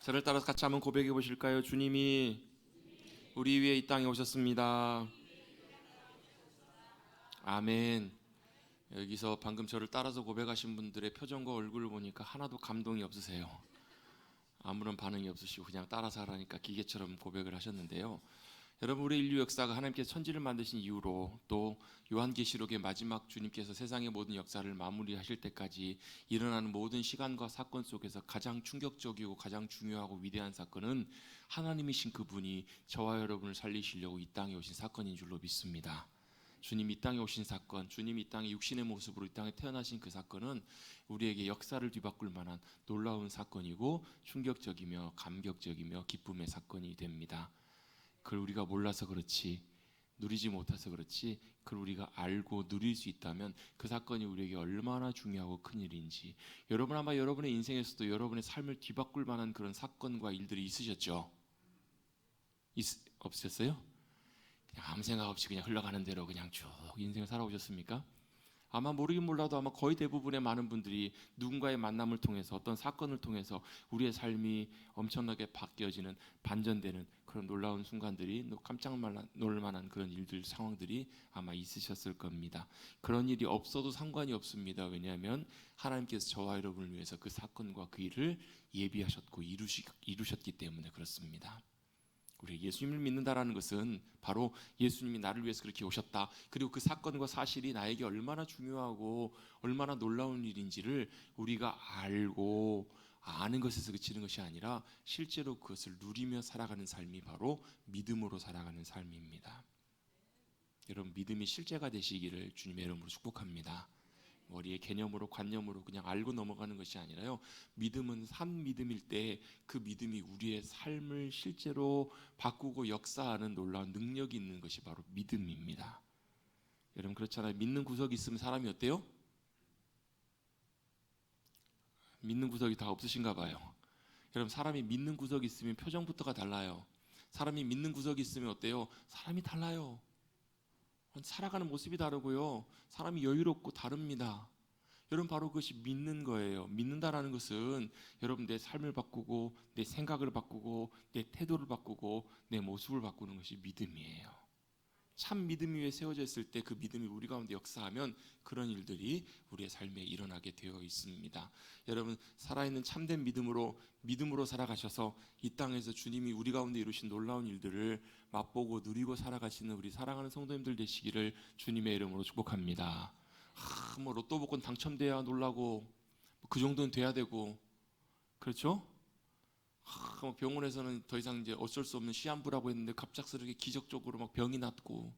저를 따라서 같이 한번 고백해 보실까요? 주님이 우리 위에 이 땅에 오셨습니다. 아멘. 여기서 방금 저를 따라서 고백하신 분들의 표정과 얼굴을 보니까 하나도 감동이 없으세요. 아무런 반응이 없으시고 그냥 따라서 하라니까 기계처럼 고백을 하셨는데요. 여러분, 우리 인류 역사가 하나님께서 천지를 만드신 이후로 또 요한계시록의 마지막 주님께서 세상의 모든 역사를 마무리하실 때까지 일어나는 모든 시간과 사건 속에서 가장 충격적이고 가장 중요하고 위대한 사건은 하나님이신 그분이 저와 여러분을 살리시려고 이 땅에 오신 사건인 줄로 믿습니다. 주님이 이 땅에 오신 사건, 주님이 이 땅에 육신의 모습으로 이 땅에 태어나신 그 사건은 우리에게 역사를 뒤바꿀 만한 놀라운 사건이고 충격적이며 감격적이며 기쁨의 사건이 됩니다. 그걸 우리가 몰라서 그렇지, 누리지 못해서 그렇지, 그걸 우리가 알고 누릴 수 있다면 그 사건이 우리에게 얼마나 중요하고 큰 일인지. 여러분, 아마 여러분의 인생에서도 여러분의 삶을 뒤바꿀 만한 그런 사건과 일들이 있으셨죠? 없으셨어요? 그냥 아무 생각 없이 그냥 흘러가는 대로 그냥 쭉 인생을 살아오셨습니까? 아마 모르긴 몰라도 아마 거의 대부분의 많은 분들이 누군가의 만남을 통해서 어떤 사건을 통해서 우리의 삶이 엄청나게 바뀌어지는, 반전되는 그런 놀라운 순간들이, 깜짝 놀랄 만한 그런 일들, 상황들이 아마 있으셨을 겁니다. 그런 일이 없어도 상관이 없습니다. 왜냐하면 하나님께서 저와 여러분을 위해서 그 사건과 그 일을 예비하셨고 이루셨기 때문에 그렇습니다. 우리 예수님을 믿는다라는 것은 바로 예수님이 나를 위해서 그렇게 오셨다, 그리고 그 사건과 사실이 나에게 얼마나 중요하고 얼마나 놀라운 일인지를 우리가 알고 아는 것에서 그치는 것이 아니라 실제로 그것을 누리며 살아가는 삶이 바로 믿음으로 살아가는 삶입니다. 여러분, 믿음이 실제가 되시기를 주님의 이름으로 축복합니다. 머리의 개념으로, 관념으로 그냥 알고 넘어가는 것이 아니라요, 믿음은 산 믿음일 때 그 믿음이 우리의 삶을 실제로 바꾸고 역사하는 놀라운 능력이 있는 것이 바로 믿음입니다. 여러분, 그렇잖아요. 믿는 구석이 있으면 사람이 어때요? 믿는 구석이 다 없으신가 봐요. 여러분, 사람이 믿는 구석이 있으면 표정부터가 달라요. 사람이 믿는 구석이 있으면 어때요? 사람이 달라요. 살아가는 모습이 다르고요, 사람이 여유롭고 다릅니다. 여러분, 바로 그것이 믿는 거예요. 믿는다라는 것은 여러분 내 삶을 바꾸고 내 생각을 바꾸고 내 태도를 바꾸고 내 모습을 바꾸는 것이 믿음이에요. 참 믿음 위에 세워져 있을 때 그 믿음이 우리 가운데 역사하면 그런 일들이 우리의 삶에 일어나게 되어 있습니다. 여러분, 살아있는 참된 믿음으로 살아가셔서 이 땅에서 주님이 우리 가운데 이루신 놀라운 일들을 맛보고 누리고 살아가시는 우리 사랑하는 성도님들 되시기를 주님의 이름으로 축복합니다. 뭐 로또 복권 당첨돼야 놀라고 그 정도는 돼야 되고, 그렇죠? 뭐 병원에서는 더 이상 이제 어쩔 수 없는 시한부라고 했는데 갑작스럽게 기적적으로 막 병이 낫고,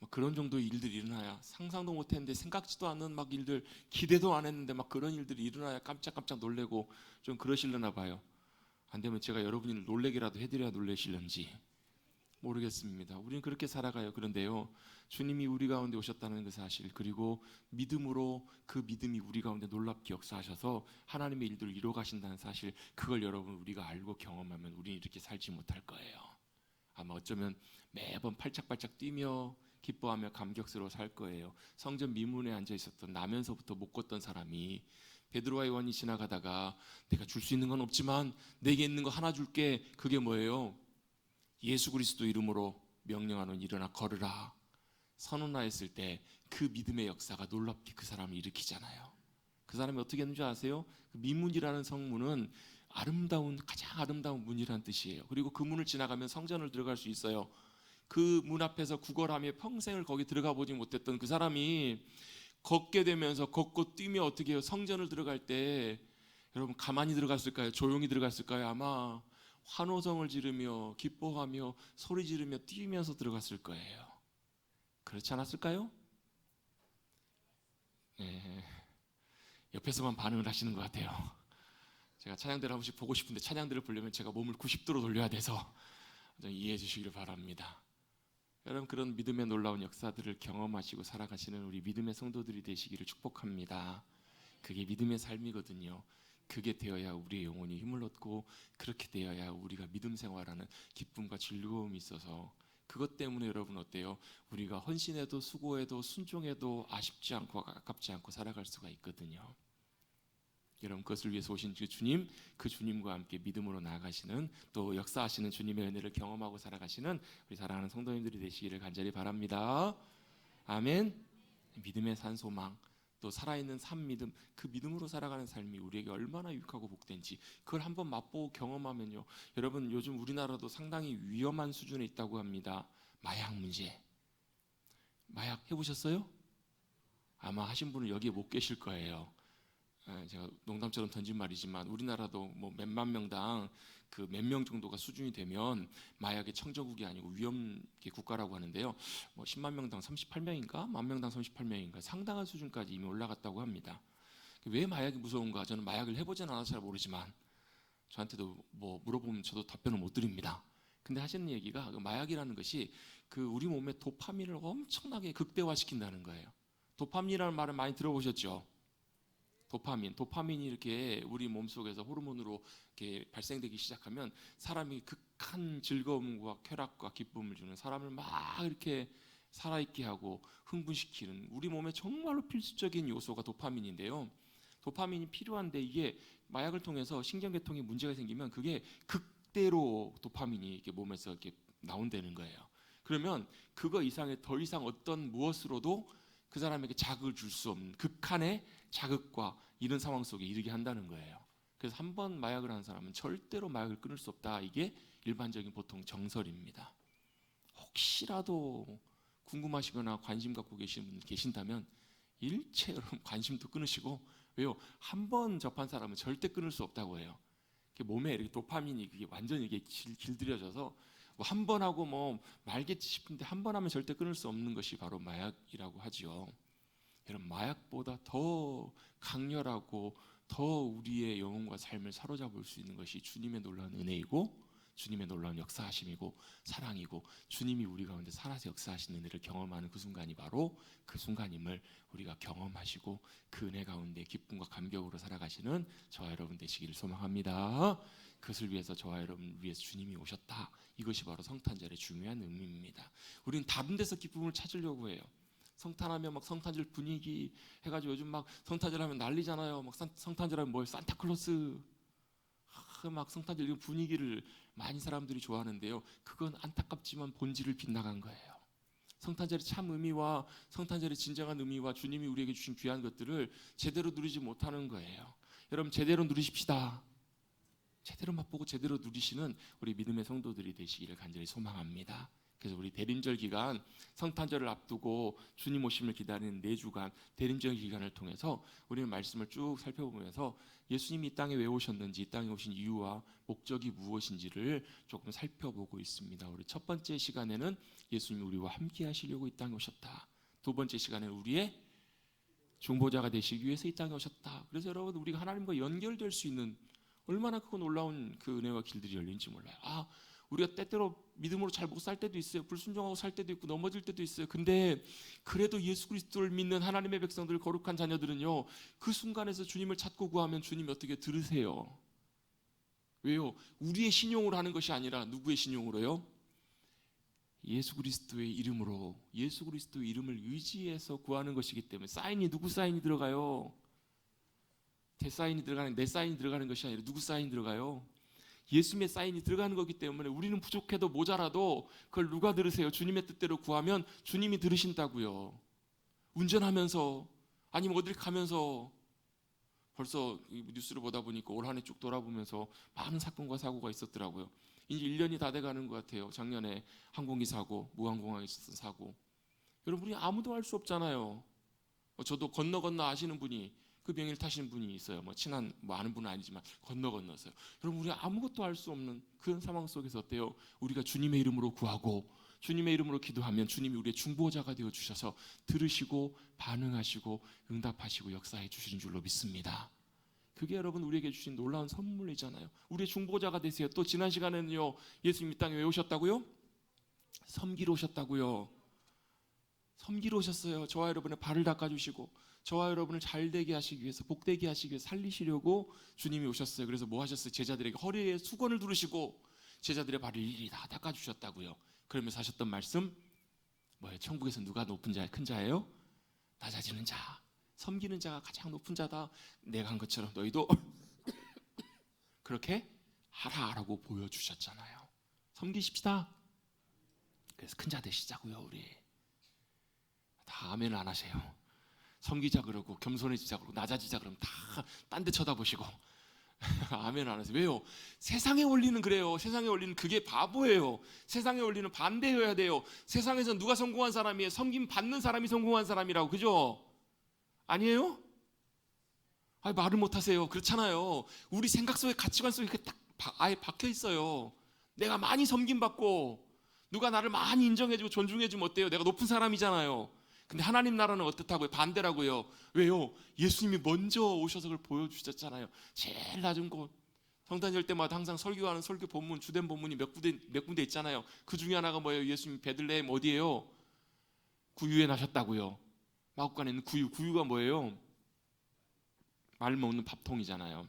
막 그런 정도의 일들이 일어나야, 상상도 못했는데 생각지도 않는 막 일들, 기대도 안 했는데 막 그런 일들이 일어나야 깜짝깜짝 놀래고 좀 그러시려나 봐요. 안 되면 제가 여러분이 놀래기라도 해드려야 놀래실런지 모르겠습니다. 우리는 그렇게 살아가요. 그런데요, 주님이 우리 가운데 오셨다는 그 사실, 그리고 믿음으로 그 믿음이 우리 가운데 놀랍게 역사하셔서 하나님의 일들을 이루어 가신다는 사실, 그걸 여러분 우리가 알고 경험하면 우리는 이렇게 살지 못할 거예요. 아마 어쩌면 매번 팔짝팔짝 뛰며 기뻐하며 감격스러워 살 거예요. 성전 미문에 앉아 있었던, 나면서부터 못 걷던 사람이 베드로와 요한이 지나가다가 내가 줄 수 있는 건 없지만 내게 있는 거 하나 줄게. 그게 뭐예요? 예수 그리스도 이름으로 명령하노니 일어나 걸으라 선언하였을 때 그 믿음의 역사가 놀랍게 그 사람을 일으키잖아요. 그 사람이 어떻게 했는지 아세요? 그 미문이라는 성문은 아름다운, 가장 아름다운 문이라는 뜻이에요. 그리고 그 문을 지나가면 성전을 들어갈 수 있어요. 그 문 앞에서 구걸하며 평생을 거기 들어가 보지 못했던 그 사람이 걷게 되면서 걷고 뛰며 어떻게 해요? 성전을 들어갈 때 여러분, 가만히 들어갔을까요? 조용히 들어갔을까요? 아마 환호성을 지르며 기뻐하며 소리 지르며 뛰면서 들어갔을 거예요. 그렇지 않았을까요? 네, 옆에서만 반응을 하시는 것 같아요. 제가 찬양대를 한 번씩 보고 싶은데 찬양대를 보려면 제가 몸을 90도로 돌려야 돼서 좀 이해해 주시기를 바랍니다. 여러분, 그런 믿음의 놀라운 역사들을 경험하시고 살아가시는 우리 믿음의 성도들이 되시기를 축복합니다. 그게 믿음의 삶이거든요. 그게 되어야 우리의 영혼이 힘을 얻고, 그렇게 되어야 우리가 믿음 생활하는 기쁨과 즐거움이 있어서, 그것 때문에 여러분 어때요? 우리가 헌신해도 수고해도 순종해도 아쉽지 않고 아깝지 않고 살아갈 수가 있거든요. 여러분 그것을 위해서 오신 그 주님, 그 주님과 함께 믿음으로 나아가시는 또 역사하시는 주님의 은혜를 경험하고 살아가시는 우리 사랑하는 성도님들이 되시기를 간절히 바랍니다. 아멘. 믿음의 산 소망, 또 살아있는 산 믿음, 그 믿음으로 살아가는 삶이 우리에게 얼마나 유익하고 복된지 그걸 한번 맛보고 경험하면요, 여러분 요즘 우리나라도 상당히 위험한 수준에 있다고 합니다. 마약 문제. 마약 해보셨어요? 아마 하신 분은 여기에 못 계실 거예요. 제가 농담처럼 던진 말이지만 우리나라도 뭐 몇만 명당 그 몇 명 정도가 수준이 되면 마약의 청정국이 아니고 위험 국가라고 하는데요. 뭐 10만 명당 38명인가, 만 명당 38명인가 상당한 수준까지 이미 올라갔다고 합니다. 왜 마약이 무서운가? 저는 마약을 해보진 않아서 잘 모르지만 저한테도 뭐 물어보면 저도 답변을 못 드립니다. 근데 하시는 얘기가 그 마약이라는 것이 그 우리 몸의 도파민을 엄청나게 극대화시킨다는 거예요. 도파민이라는 말을 많이 들어보셨죠? 도파민이 이렇게 우리 몸속에서 호르몬으로 이렇게 발생되기 시작하면 사람이 극한 즐거움과 쾌락과 기쁨을 주는, 사람을 막 이렇게 살아있게 하고 흥분시키는 우리 몸에 정말로 필수적인 요소가 도파민인데요. 도파민이 필요한데 이게 마약을 통해서 신경계통에 문제가 생기면 그게 극대로 도파민이 이렇게 몸에서 이렇게 나온다는 거예요. 그러면 그거 이상의 더 이상 어떤 무엇으로도 그 사람에게 자극을 줄 수 없는 극한의 자극과 이런 상황 속에 이르게 한다는 거예요. 그래서 한 번 마약을 한 사람은 절대로 마약을 끊을 수 없다. 이게 일반적인 보통 정설입니다. 혹시라도 궁금하시거나 관심 갖고 계시는 분들 계신다면 일체 여러분 관심도 끊으시고, 왜요? 한 번 접한 사람은 절대 끊을 수 없다고 해요. 몸에 이렇게 도파민이 그게 완전히 이게 길들여져서 뭐 한 번 하고 뭐 말겠지 싶은데 한 번 하면 절대 끊을 수 없는 것이 바로 마약이라고 하지요. 여러분 마약보다 더 강렬하고 더 우리의 영혼과 삶을 사로잡을 수 있는 것이 주님의 놀라운 은혜이고 주님의 놀라운 역사하심이고 사랑이고 주님이 우리 가운데 살아서 역사하시는 은혜를 경험하는 그 순간이 바로 그 순간임을 우리가 경험하시고 그 은혜 가운데 기쁨과 감격으로 살아가시는 저와 여러분 되시기를 소망합니다. 그것을 위해서 저와 여러분을 위해서 주님이 오셨다. 이것이 바로 성탄절의 중요한 의미입니다. 우리는 다른 데서 기쁨을 찾으려고 해요. 성탄하면 막 성탄절 분위기 해가지고 요즘 막 성탄절 하면 난리잖아요. 막 성탄절 하면 뭐 산타클로스 막 성탄절 이런 분위기를 많이 사람들이 좋아하는데요. 그건 안타깝지만 본질을 빗나간 거예요. 성탄절의 참 의미와 성탄절의 진정한 의미와 주님이 우리에게 주신 귀한 것들을 제대로 누리지 못하는 거예요. 여러분 제대로 누리십시다. 제대로 맛보고 제대로 누리시는 우리 믿음의 성도들이 되시기를 간절히 소망합니다. 그래서 우리 대림절 기간, 성탄절을 앞두고 주님 오심을 기다리는 4주간 대림절 기간을 통해서 우리는 말씀을 쭉 살펴보면서 예수님이 이 땅에 왜 오셨는지, 이 땅에 오신 이유와 목적이 무엇인지를 조금 살펴보고 있습니다. 우리 첫 번째 시간에는 예수님이 우리와 함께 하시려고 이 땅에 오셨다. 두 번째 시간에는 우리의 중보자가 되시기 위해서 이 땅에 오셨다. 그래서 여러분 우리가 하나님과 연결될 수 있는 얼마나 크고 놀라운 그 은혜와 길들이 열린지 몰라요. 우리가 때때로 믿음으로 잘 못 살 때도 있어요. 불순종하고 살 때도 있고 넘어질 때도 있어요. 근데 그래도 예수 그리스도를 믿는 하나님의 백성들, 거룩한 자녀들은요, 그 순간에서 주님을 찾고 구하면 주님이 어떻게 들으세요? 왜요? 우리의 신용으로 하는 것이 아니라 누구의 신용으로요? 예수 그리스도의 이름으로, 예수 그리스도의 이름을 의지해서 구하는 것이기 때문에. 사인이 누구 사인이 들어가요? 제 사인이 들어가는, 내 사인이 들어가는 것이 아니라 누구 사인이 들어가요? 예수님의 사인이 들어가는 거기 때문에 우리는 부족해도 모자라도 그걸 누가 들으세요? 주님의 뜻대로 구하면 주님이 들으신다고요. 운전하면서 아니면 어딜 가면서, 벌써 뉴스를 보다 보니까 올 한 해 쭉 돌아보면서 많은 사건과 사고가 있었더라고요. 이제 1년이 다 돼가는 것 같아요. 작년에 항공기 사고, 무항공항에 있었던 사고. 여러분 우리 아무도 알 수 없잖아요. 저도 건너 아시는 분이, 그 비행기를 타시는 분이 있어요. 뭐 친한 아는 분은 아니지만 건너서요. 여러분 우리 아무것도 알 수 없는 그런 상황 속에서 어때요? 우리가 주님의 이름으로 구하고 주님의 이름으로 기도하면 주님이 우리의 중보자가 되어 주셔서 들으시고 반응하시고 응답하시고 역사해 주시는 줄로 믿습니다. 그게 여러분 우리에게 주신 놀라운 선물이잖아요. 우리의 중보자가 되세요. 또 지난 시간에는요, 예수님 이 땅에 왜 오셨다고요? 섬기러 오셨다고요. 섬기러 오셨어요. 저와 여러분의 발을 닦아주시고 저와 여러분을 잘되게 하시기 위해서, 복되게 하시기 위해서 살리시려고 주님이 오셨어요. 그래서 뭐 하셨어요? 제자들에게 허리에 수건을 두르시고 제자들의 발을 일일이 다 닦아주셨다고요. 그러면서 하셨던 말씀 뭐예요? 천국에서 누가 높은 자, 큰 자예요? 낮아지는 자, 섬기는 자가 가장 높은 자다. 내가 한 것처럼 너희도 그렇게 하라라고 보여주셨잖아요. 섬기십시다. 그래서 큰 자 되시자고요. 우리 다 아멘 안 하세요. 섬기자 그러고 겸손해지자 그러고 낮아지자 그러면 다 딴 데 쳐다보시고 아멘 안 하세요. 왜요? 세상의 원리는 그래요. 세상의 원리는 그게 바보예요. 세상의 원리는 반대여야 돼요. 세상에서 누가 성공한 사람이에요? 섬김 받는 사람이 성공한 사람이라고. 그죠? 아니에요? 아니, 말을 못하세요. 그렇잖아요. 우리 생각 속에 가치관 속에 딱 아예 박혀 있어요. 내가 많이 섬김받고 누가 나를 많이 인정해주고 존중해주면 어때요? 내가 높은 사람이잖아요. 근데 하나님 나라는 어떻다고요? 반대라고요. 왜요? 예수님이 먼저 오셔서 그걸 보여주셨잖아요. 제일 낮은 곳. 성탄 절 때마다 항상 설교하는 설교 본문, 주된 본문이 몇 군데 있잖아요. 그 중에 하나가 뭐예요? 예수님 베들레헴 어디예요? 구유에 나셨다고요. 마국간에 있는 구유가 뭐예요? 말 먹는 밥통이잖아요.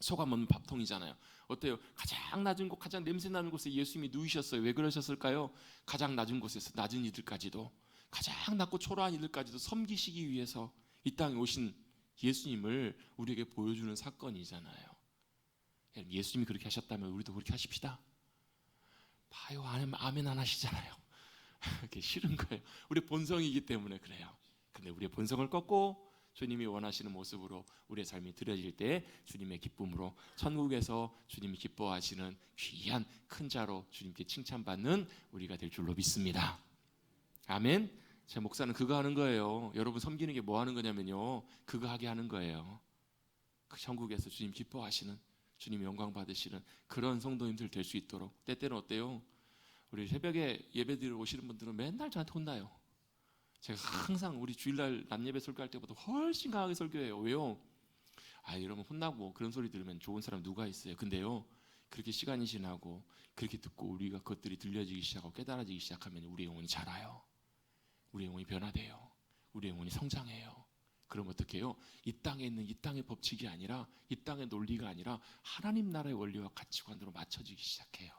소가 먹는 밥통이잖아요. 어때요? 가장 낮은 곳, 가장 냄새 나는 곳에 예수님이 누이셨어요. 왜 그러셨을까요? 가장 낮은 곳에서 낮은 이들까지도, 가장 낮고 초라한 이들까지도 섬기시기 위해서 이 땅에 오신 예수님을 우리에게 보여주는 사건이잖아요. 예수님이 그렇게 하셨다면 우리도 그렇게 하십시다. 봐요, 아멘 안 하시잖아요. 그게 싫은 거예요. 우리 본성이기 때문에 그래요. 근데 우리의 본성을 꺾고 주님이 원하시는 모습으로 우리의 삶이 드려질 때 주님의 기쁨으로 천국에서 주님이 기뻐하시는 귀한 큰 자로 주님께 칭찬받는 우리가 될 줄로 믿습니다. 아멘. 제 목사는 그거 하는 거예요. 여러분 섬기는 게 뭐 하는 거냐면요, 그거 하게 하는 거예요. 그 천국에서 주님 기뻐하시는, 주님 영광 받으시는 그런 성도님들 될 수 있도록. 때때는 어때요? 우리 새벽에 예배드리러 오시는 분들은 맨날 저한테 혼나요. 제가 항상 우리 주일날 낮예배 설교할 때보다 훨씬 강하게 설교해요. 왜요? 이러면 혼나고 그런 소리 들으면 좋은 사람 누가 있어요. 근데요, 그렇게 시간이 지나고 그렇게 듣고 우리가 그것들이 들려지기 시작하고 깨달아지기 시작하면 우리 영혼이 자라요. 우리 영혼이 변화돼요. 우리 영혼이 성장해요. 그럼 어떻게 해요? 이 땅에 있는 이 땅의 법칙이 아니라, 이 땅의 논리가 아니라 하나님 나라의 원리와 가치관으로 맞춰지기 시작해요.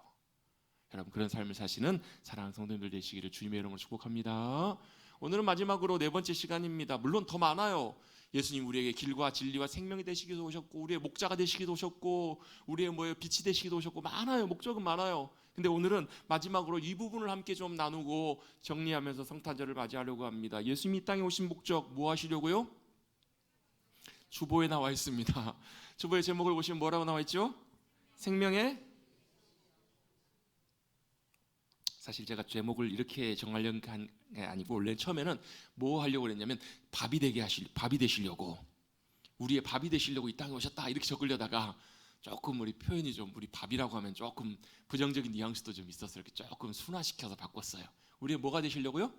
여러분 그런 삶을 사시는 사랑하는 성도님들 되시기를 주님의 이름으로 축복합니다. 오늘은 마지막으로 네 번째 시간입니다. 물론 더 많아요. 예수님 우리에게 길과 진리와 생명이 되시기도 오셨고, 우리의 목자가 되시기도 오셨고, 우리의 빛이 되시기도 오셨고, 많아요. 목적은 많아요. 근데 오늘은 마지막으로 이 부분을 함께 좀 나누고 정리하면서 성탄절을 맞이하려고 합니다. 예수님이 이 땅에 오신 목적 뭐 하시려고요? 주보에 나와 있습니다. 주보의 제목을 보시면 뭐라고 나와 있죠? 생명의, 사실 제가 제목을 이렇게 정하려는 게 아니고 원래 처음에는 뭐 하려고 그랬냐면 밥이 되시려고, 우리의 밥이 되시려고 이 땅에 오셨다 이렇게 적으려다가 조금 우리 표현이 좀, 우리 밥이라고 하면 조금 부정적인 뉘앙스도 좀 있어서 이렇게 조금 순화시켜서 바꿨어요. 우리의 뭐가 되시려고요?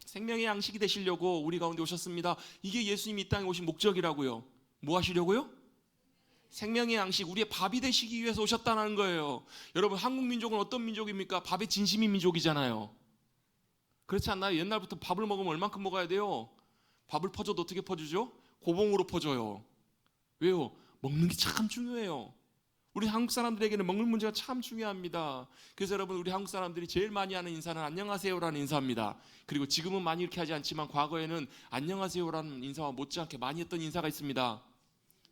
생명의 양식이 되시려고 우리 가운데 오셨습니다. 이게 예수님이 이 땅에 오신 목적이라고요. 뭐 하시려고요? 생명의 양식, 우리의 밥이 되시기 위해서 오셨다는 거예요. 여러분 한국 민족은 어떤 민족입니까? 밥의 진심인 민족이잖아요. 그렇지 않나요? 옛날부터 밥을 먹으면 얼만큼 먹어야 돼요? 밥을 퍼줘도 어떻게 퍼주죠? 고봉으로 퍼줘요. 왜요? 먹는 게 참 중요해요. 우리 한국 사람들에게는 먹는 문제가 참 중요합니다. 그래서 여러분 우리 한국 사람들이 제일 많이 하는 인사는 안녕하세요라는 인사입니다. 그리고 지금은 많이 이렇게 하지 않지만 과거에는 안녕하세요라는 인사와 못지않게 많이 했던 인사가 있습니다.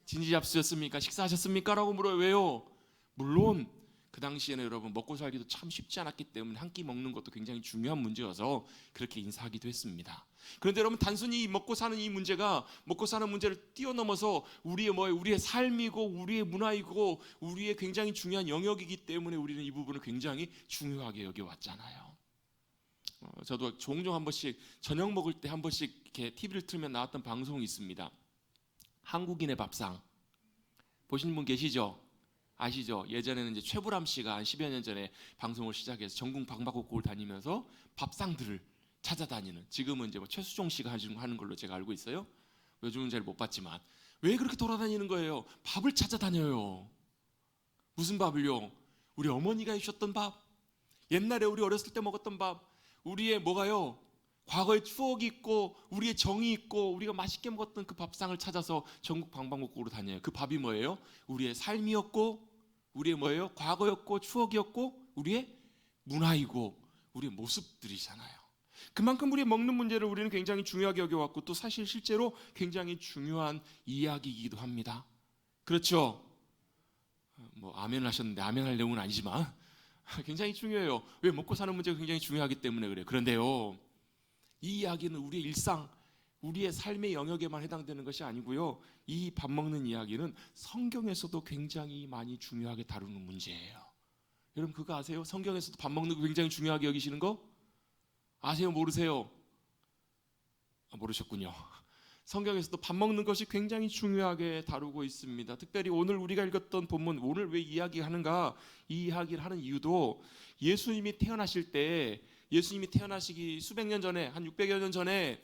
진지 잡수셨습니까? 식사하셨습니까? 라고 물어요. 왜요? 물론 그 당시에는 여러분 먹고 살기도 참 쉽지 않았기 때문에 한 끼 먹는 것도 굉장히 중요한 문제여서 그렇게 인사하기도 했습니다. 그런데 여러분 단순히 먹고 사는 이 문제가, 먹고 사는 문제를 뛰어넘어서 우리의 삶이고 우리의 문화이고 우리의 굉장히 중요한 영역이기 때문에 우리는 이 부분을 굉장히 중요하게 여겨왔잖아요. 저도 종종 한 번씩 저녁 먹을 때 한 번씩 이렇게 TV를 틀면 나왔던 방송이 있습니다. 한국인의 밥상 보신 분 계시죠? 아시죠? 예전에는 이제 최불암 씨가 한 10여 년 전에 방송을 시작해서 전국 방방곡곡을 다니면서 밥상들을 찾아다니는, 지금은 이제 최수종 씨가 하는 걸로 제가 알고 있어요. 요즘은 잘 못 봤지만 왜 그렇게 돌아다니는 거예요? 밥을 찾아다녀요. 무슨 밥을요? 우리 어머니가 해주셨던 밥, 옛날에 우리 어렸을 때 먹었던 밥, 우리의 뭐가요? 과거의 추억이 있고 우리의 정이 있고 우리가 맛있게 먹었던 그 밥상을 찾아서 전국 방방곡곡으로 다녀요. 그 밥이 뭐예요? 우리의 삶이었고 우리의 뭐예요? 과거였고 추억이었고 우리의 문화이고 우리의 모습들이잖아요. 그만큼 우리의 먹는 문제를 우리는 굉장히 중요하게 여겨왔고 또 사실 실제로 굉장히 중요한 이야기이기도 합니다. 그렇죠? 뭐 아멘을 하셨는데 아멘할 내용은 아니지만 굉장히 중요해요. 왜? 먹고 사는 문제가 굉장히 중요하기 때문에 그래요. 그런데요, 이 이야기는 우리의 일상, 우리의 삶의 영역에만 해당되는 것이 아니고요, 이 밥 먹는 이야기는 성경에서도 굉장히 많이 중요하게 다루는 문제예요. 여러분 그거 아세요? 성경에서도 밥 먹는 거 굉장히 중요하게 여기시는 거 아세요? 모르세요? 모르셨군요. 성경에서도 밥 먹는 것이 굉장히 중요하게 다루고 있습니다. 특별히 오늘 우리가 읽었던 본문, 오늘 왜 이야기하는가, 이 이야기를 하는 이유도 예수님이 태어나실 때, 예수님이 태어나시기 수백 년 전에, 한 600여 년 전에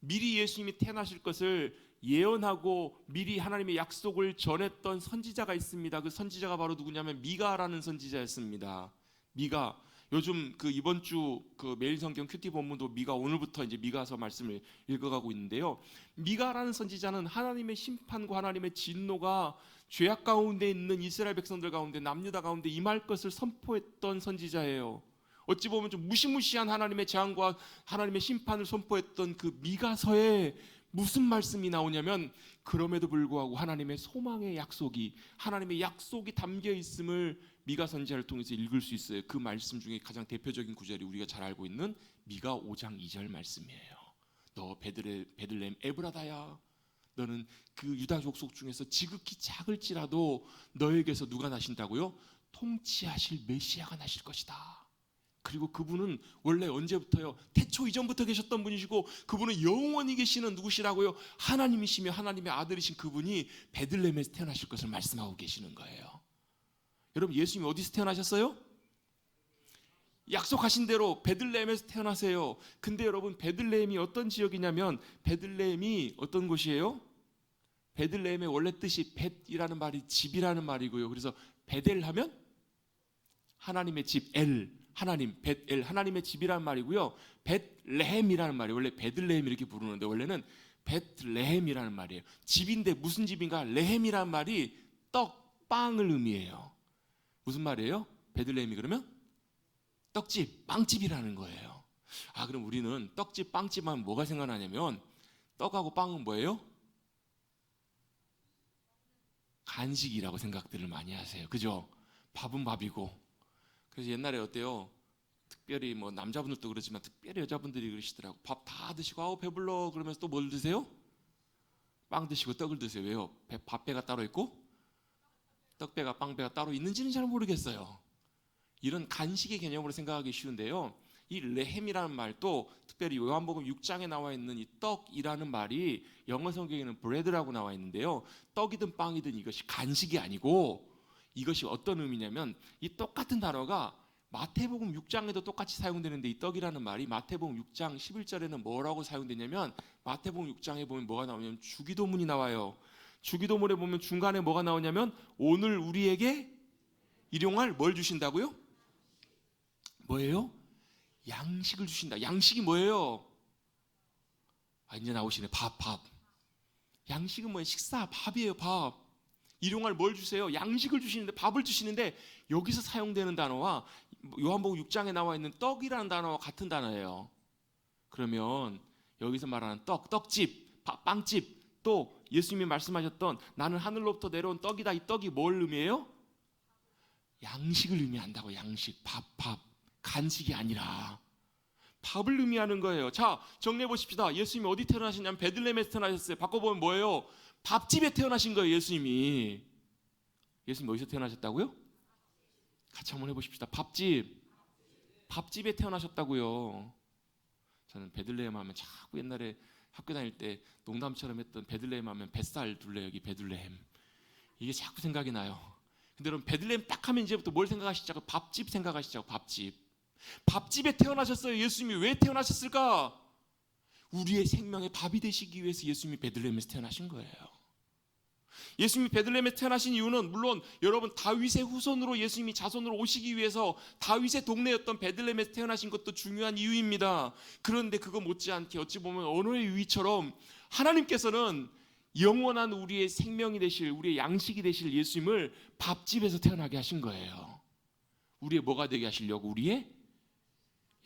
미리 예수님이 태어나실 것을 예언하고 미리 하나님의 약속을 전했던 선지자가 있습니다. 그 선지자가 바로 누구냐면 미가라는 선지자였습니다. 미가. 요즘 그 이번 주 그 매일 성경 큐티 본문도 미가, 오늘부터 이제 미가서 말씀을 읽어가고 있는데요. 미가라는 선지자는 하나님의 심판과 하나님의 진노가 죄악 가운데 있는 이스라엘 백성들 가운데, 남유다 가운데 임할 것을 선포했던 선지자예요. 어찌 보면 좀 무시무시한 하나님의 재앙과 하나님의 심판을 선포했던 그 미가서에 무슨 말씀이 나오냐면, 그럼에도 불구하고 하나님의 소망의 약속이, 하나님의 약속이 담겨 있음을 미가 선지자를 통해서 읽을 수 있어요. 그 말씀 중에 가장 대표적인 구절이 우리가 잘 알고 있는 미가 5장 2절 말씀이에요. 너 베들레헴 에브라다야, 너는 그 유다 족속 중에서 지극히 작을지라도 너에게서 누가 나신다고요? 통치하실 메시아가 나실 것이다. 그리고 그분은 원래 언제부터요? 태초 이전부터 계셨던 분이시고, 그분은 영원히 계시는 누구시라고요? 하나님이시며 하나님의 아들이신 그분이 베들레헴에서 태어나실 것을 말씀하고 계시는 거예요. 여러분 예수님이 어디서 태어나셨어요? 약속하신 대로 베들레헴에서 태어나세요. 근데 여러분 베들레헴이 어떤 지역이냐면, 베들레헴이 어떤 곳이에요? 베들레헴의 원래 뜻이 벳이라는 말이 집이라는 말이고요. 그래서 베델 하면 하나님의 집, 엘, 하나님, 벳엘, 하나님의 집이라는 말이고요. 벳레헴이라는 말이 원래 베들레헴 이렇게 부르는데 원래는 벳레헴이라는 말이에요. 집인데 무슨 집인가? 레헴이라는 말이 떡, 빵을 의미해요. 무슨 말이에요? 베들레헴이 그러면 떡집, 빵집이라는 거예요. 아, 그럼 우리는 떡집, 빵집 하면 뭐가 생각나냐면, 떡하고 빵은 뭐예요? 간식이라고 생각들을 많이 하세요. 그죠? 밥은 밥이고. 그래서 옛날에 어때요? 특별히 뭐 남자분들도 그렇지만 특별히 여자분들이 그러시더라고. 밥 다 드시고 아우 배불러 그러면서 또 뭘 드세요? 빵 드시고 떡을 드세요. 왜요? 밥배가 따로 있고 떡배가, 빵배가 따로 있는지는 잘 모르겠어요. 이런 간식의 개념으로 생각하기 쉬운데요, 이 레헴이라는 말도 특별히 요한복음 6장에 나와 있는 이 떡이라는 말이 영어 성경에는 bread라고 나와 있는데요, 떡이든 빵이든 이것이 간식이 아니고, 이것이 어떤 의미냐면, 이 똑같은 단어가 마태복음 6장에도 똑같이 사용되는데, 이 떡이라는 말이 마태복음 6장 11절에는 뭐라고 사용되냐면, 마태복음 6장에 보면 뭐가 나오냐면 주기도문이 나와요. 주기도문에 보면 중간에 뭐가 나오냐면, 오늘 우리에게 일용할 뭘 주신다고요? 뭐예요? 양식을 주신다. 양식이 뭐예요? 아, 이제 나오시네. 밥. 양식은 뭐예요? 식사, 밥이에요. 밥. 일용할 뭘 주세요? 양식을 주시는데, 밥을 주시는데, 여기서 사용되는 단어와 요한복음 6장에 나와 있는 떡이라는 단어와 같은 단어예요. 그러면 여기서 말하는 떡집, 빵집, 또 예수님이 말씀하셨던 나는 하늘로부터 내려온 떡이다, 이 떡이 뭘 의미해요? 양식을 의미한다고. 양식, 밥, 간식이 아니라 밥을 의미하는 거예요. 자, 정리해 보십시다. 예수님이 어디 태어나셨냐면 베들레헴에서 태어나셨어요. 바꿔보면 뭐예요? 밥집에 태어나신 거예요. 예수님이 어디서 태어나셨다고요? 같이 한번 해보십시다. 밥집에 태어나셨다고요. 저는 베들레헴 하면 자꾸 옛날에 학교 다닐 때 농담처럼 했던, 베들레헴 하면 뱃살 둘레, 여기 베들레헴, 이게 자꾸 생각이 나요. 근데 여러분 베들레헴 딱 하면 이제부터 뭘 생각하시자고? 밥집 생각하시자고. 밥집에 태어나셨어요. 예수님이 왜 태어나셨을까? 우리의 생명의 밥이 되시기 위해서 예수님이 베들레헴에서 태어나신 거예요. 예수님이 베들레헴에 태어나신 이유는 물론 여러분 다윗의 후손으로 예수님이 자손으로 오시기 위해서 다윗의 동네였던 베들레헴에서 태어나신 것도 중요한 이유입니다. 그런데 그거 못지않게 어찌 보면 언어의 유의처럼 하나님께서는 영원한 우리의 생명이 되실, 우리의 양식이 되실 예수님을 밥집에서 태어나게 하신 거예요. 우리의 뭐가 되게 하시려고? 우리의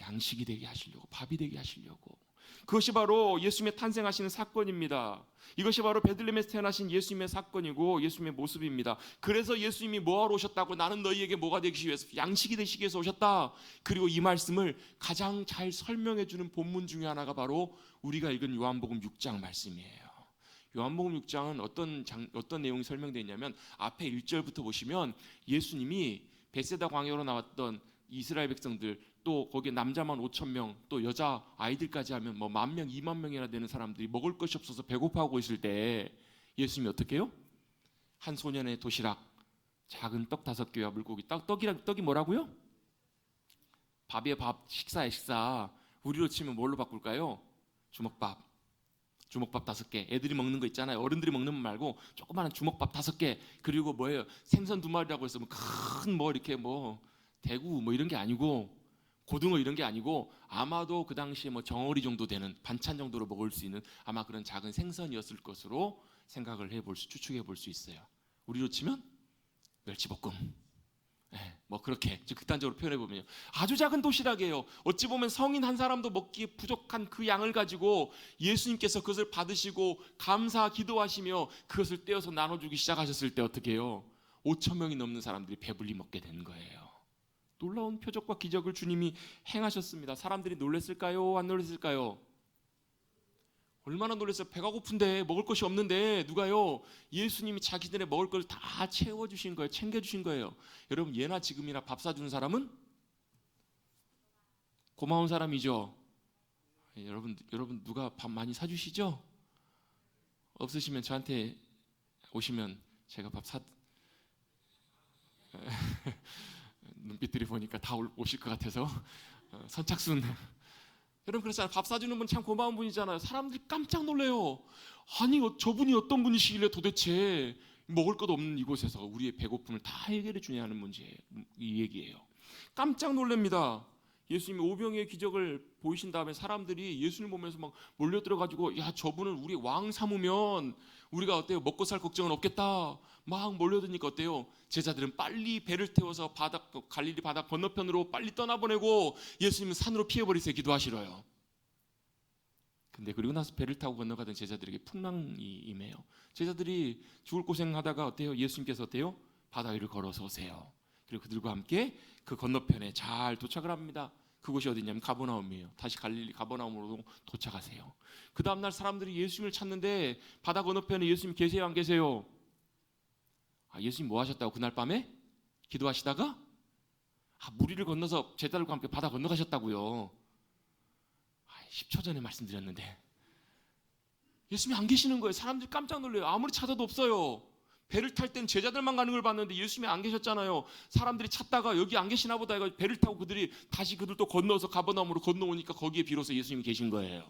양식이 되게 하시려고, 밥이 되게 하시려고. 그것이 바로 예수님의 탄생하시는 사건입니다. 이것이 바로 베들레헴에서 태어나신 예수님의 사건이고 예수님의 모습입니다. 그래서 예수님이 뭐하러 오셨다고? 나는 너희에게 뭐가 되기 위해서? 양식이 되시기 위해서 오셨다. 그리고 이 말씀을 가장 잘 설명해 주는 본문 중에 하나가 바로 우리가 읽은 요한복음 6장 말씀이에요. 요한복음 6장은 어떤 내용이 설명되어 있냐면 앞에 1절부터 보시면 예수님이 베세다 광야로 나왔던 이스라엘 백성들, 또 거기에 남자만 5,000명, 또 여자 아이들까지 하면 뭐 10,000명, 20,000명이나 되는 사람들이 먹을 것이 없어서 배고파하고 있을 때 예수님이 어떻게 해요? 한 소년의 도시락, 작은 떡 5개와 물고기. 떡이 뭐라고요? 밥이에요. 밥. 식사에 식사. 우리로 치면 뭘로 바꿀까요? 주먹밥 5개. 애들이 먹는 거 있잖아요. 어른들이 먹는 거 말고 조그마한 주먹밥 5개. 그리고 뭐예요? 생선 2마리라고 해서 큰 뭐 이렇게 뭐 대구 뭐 이런 게 아니고, 고등어 이런 게 아니고, 아마도 그 당시에 뭐 정어리 정도 되는 반찬 정도로 먹을 수 있는 아마 그런 작은 생선이었을 것으로 생각을 추측해 볼 수 있어요. 우리로 치면 멸치볶음. 뭐 그렇게 극단적으로 표현해 보면요, 아주 작은 도시락이에요. 어찌 보면 성인 한 사람도 먹기에 부족한 그 양을 가지고 예수님께서 그것을 받으시고 감사 기도하시며 그것을 떼어서 나눠주기 시작하셨을 때 어떻게 해요? 5,000명이 넘는 사람들이 배불리 먹게 되는 거예요. 놀라운 표적과 기적을 주님이 행하셨습니다. 사람들이 놀랐을까요? 안 놀랐을까요? 얼마나 놀랐어요. 배가 고픈데 먹을 것이 없는데 누가요? 예수님이 자기들의 먹을 걸 다 채워주신 거예요. 챙겨주신 거예요. 여러분, 예나 지금이나 밥 사주는 사람은 고마운 사람이죠. 여러분 누가 밥 많이 사주시죠? 없으시면 저한테 오시면 제가 밥 눈빛들이 보니까 다 오실 것 같아서 선착순. 여러분, 그렇잖아요. 밥 사주는 분 참 고마운 분이잖아요. 사람들이 깜짝 놀래요. 아니 저분이 어떤 분이시길래 도대체 먹을 것 없는 이곳에서 우리의 배고픔을 다 해결해 주냐는 문제예요. 이 얘기예요. 깜짝 놀랍니다. 예수님이 오병이의 기적을 보이신 다음에 사람들이 예수님 보면서 막 몰려들어가지고, 야, 저분은 우리 왕 삼으면 우리가 어때요? 먹고 살 걱정은 없겠다. 막 몰려드니까 어때요? 제자들은 빨리 배를 태워서 갈릴리 바다 건너편으로 빨리 떠나보내고 예수님은 산으로 피해버리세요. 기도하시러요. 근데 그리고 나서 배를 타고 건너가던 제자들에게 풍랑이 임해요. 제자들이 죽을 고생하다가 어때요? 예수님께서 어때요? 바다 위를 걸어서 오세요. 그리고 그들과 함께 그 건너편에 잘 도착을 합니다. 그곳이 어디냐면 가버나움이에요. 다시 갈릴리 가버나움으로 도착하세요. 그 다음날 사람들이 예수님을 찾는데 바다 건너편에 예수님 계세요? 안 계세요? 예수님 뭐 하셨다고? 그날 밤에 기도하시다가 무리를 건너서 제자들과 함께 바다 건너가셨다고요. 10초 전에 말씀드렸는데 예수님이 안 계시는 거예요. 사람들이 깜짝 놀라요. 아무리 찾아도 없어요. 배를 탈 땐 제자들만 가는 걸 봤는데 예수님이 안 계셨잖아요. 사람들이 찾다가 여기 안 계시나 보다 해서 배를 타고 그들이 다시 그들도 건너서 가버나움으로 건너오니까 거기에 비로소 예수님이 계신 거예요.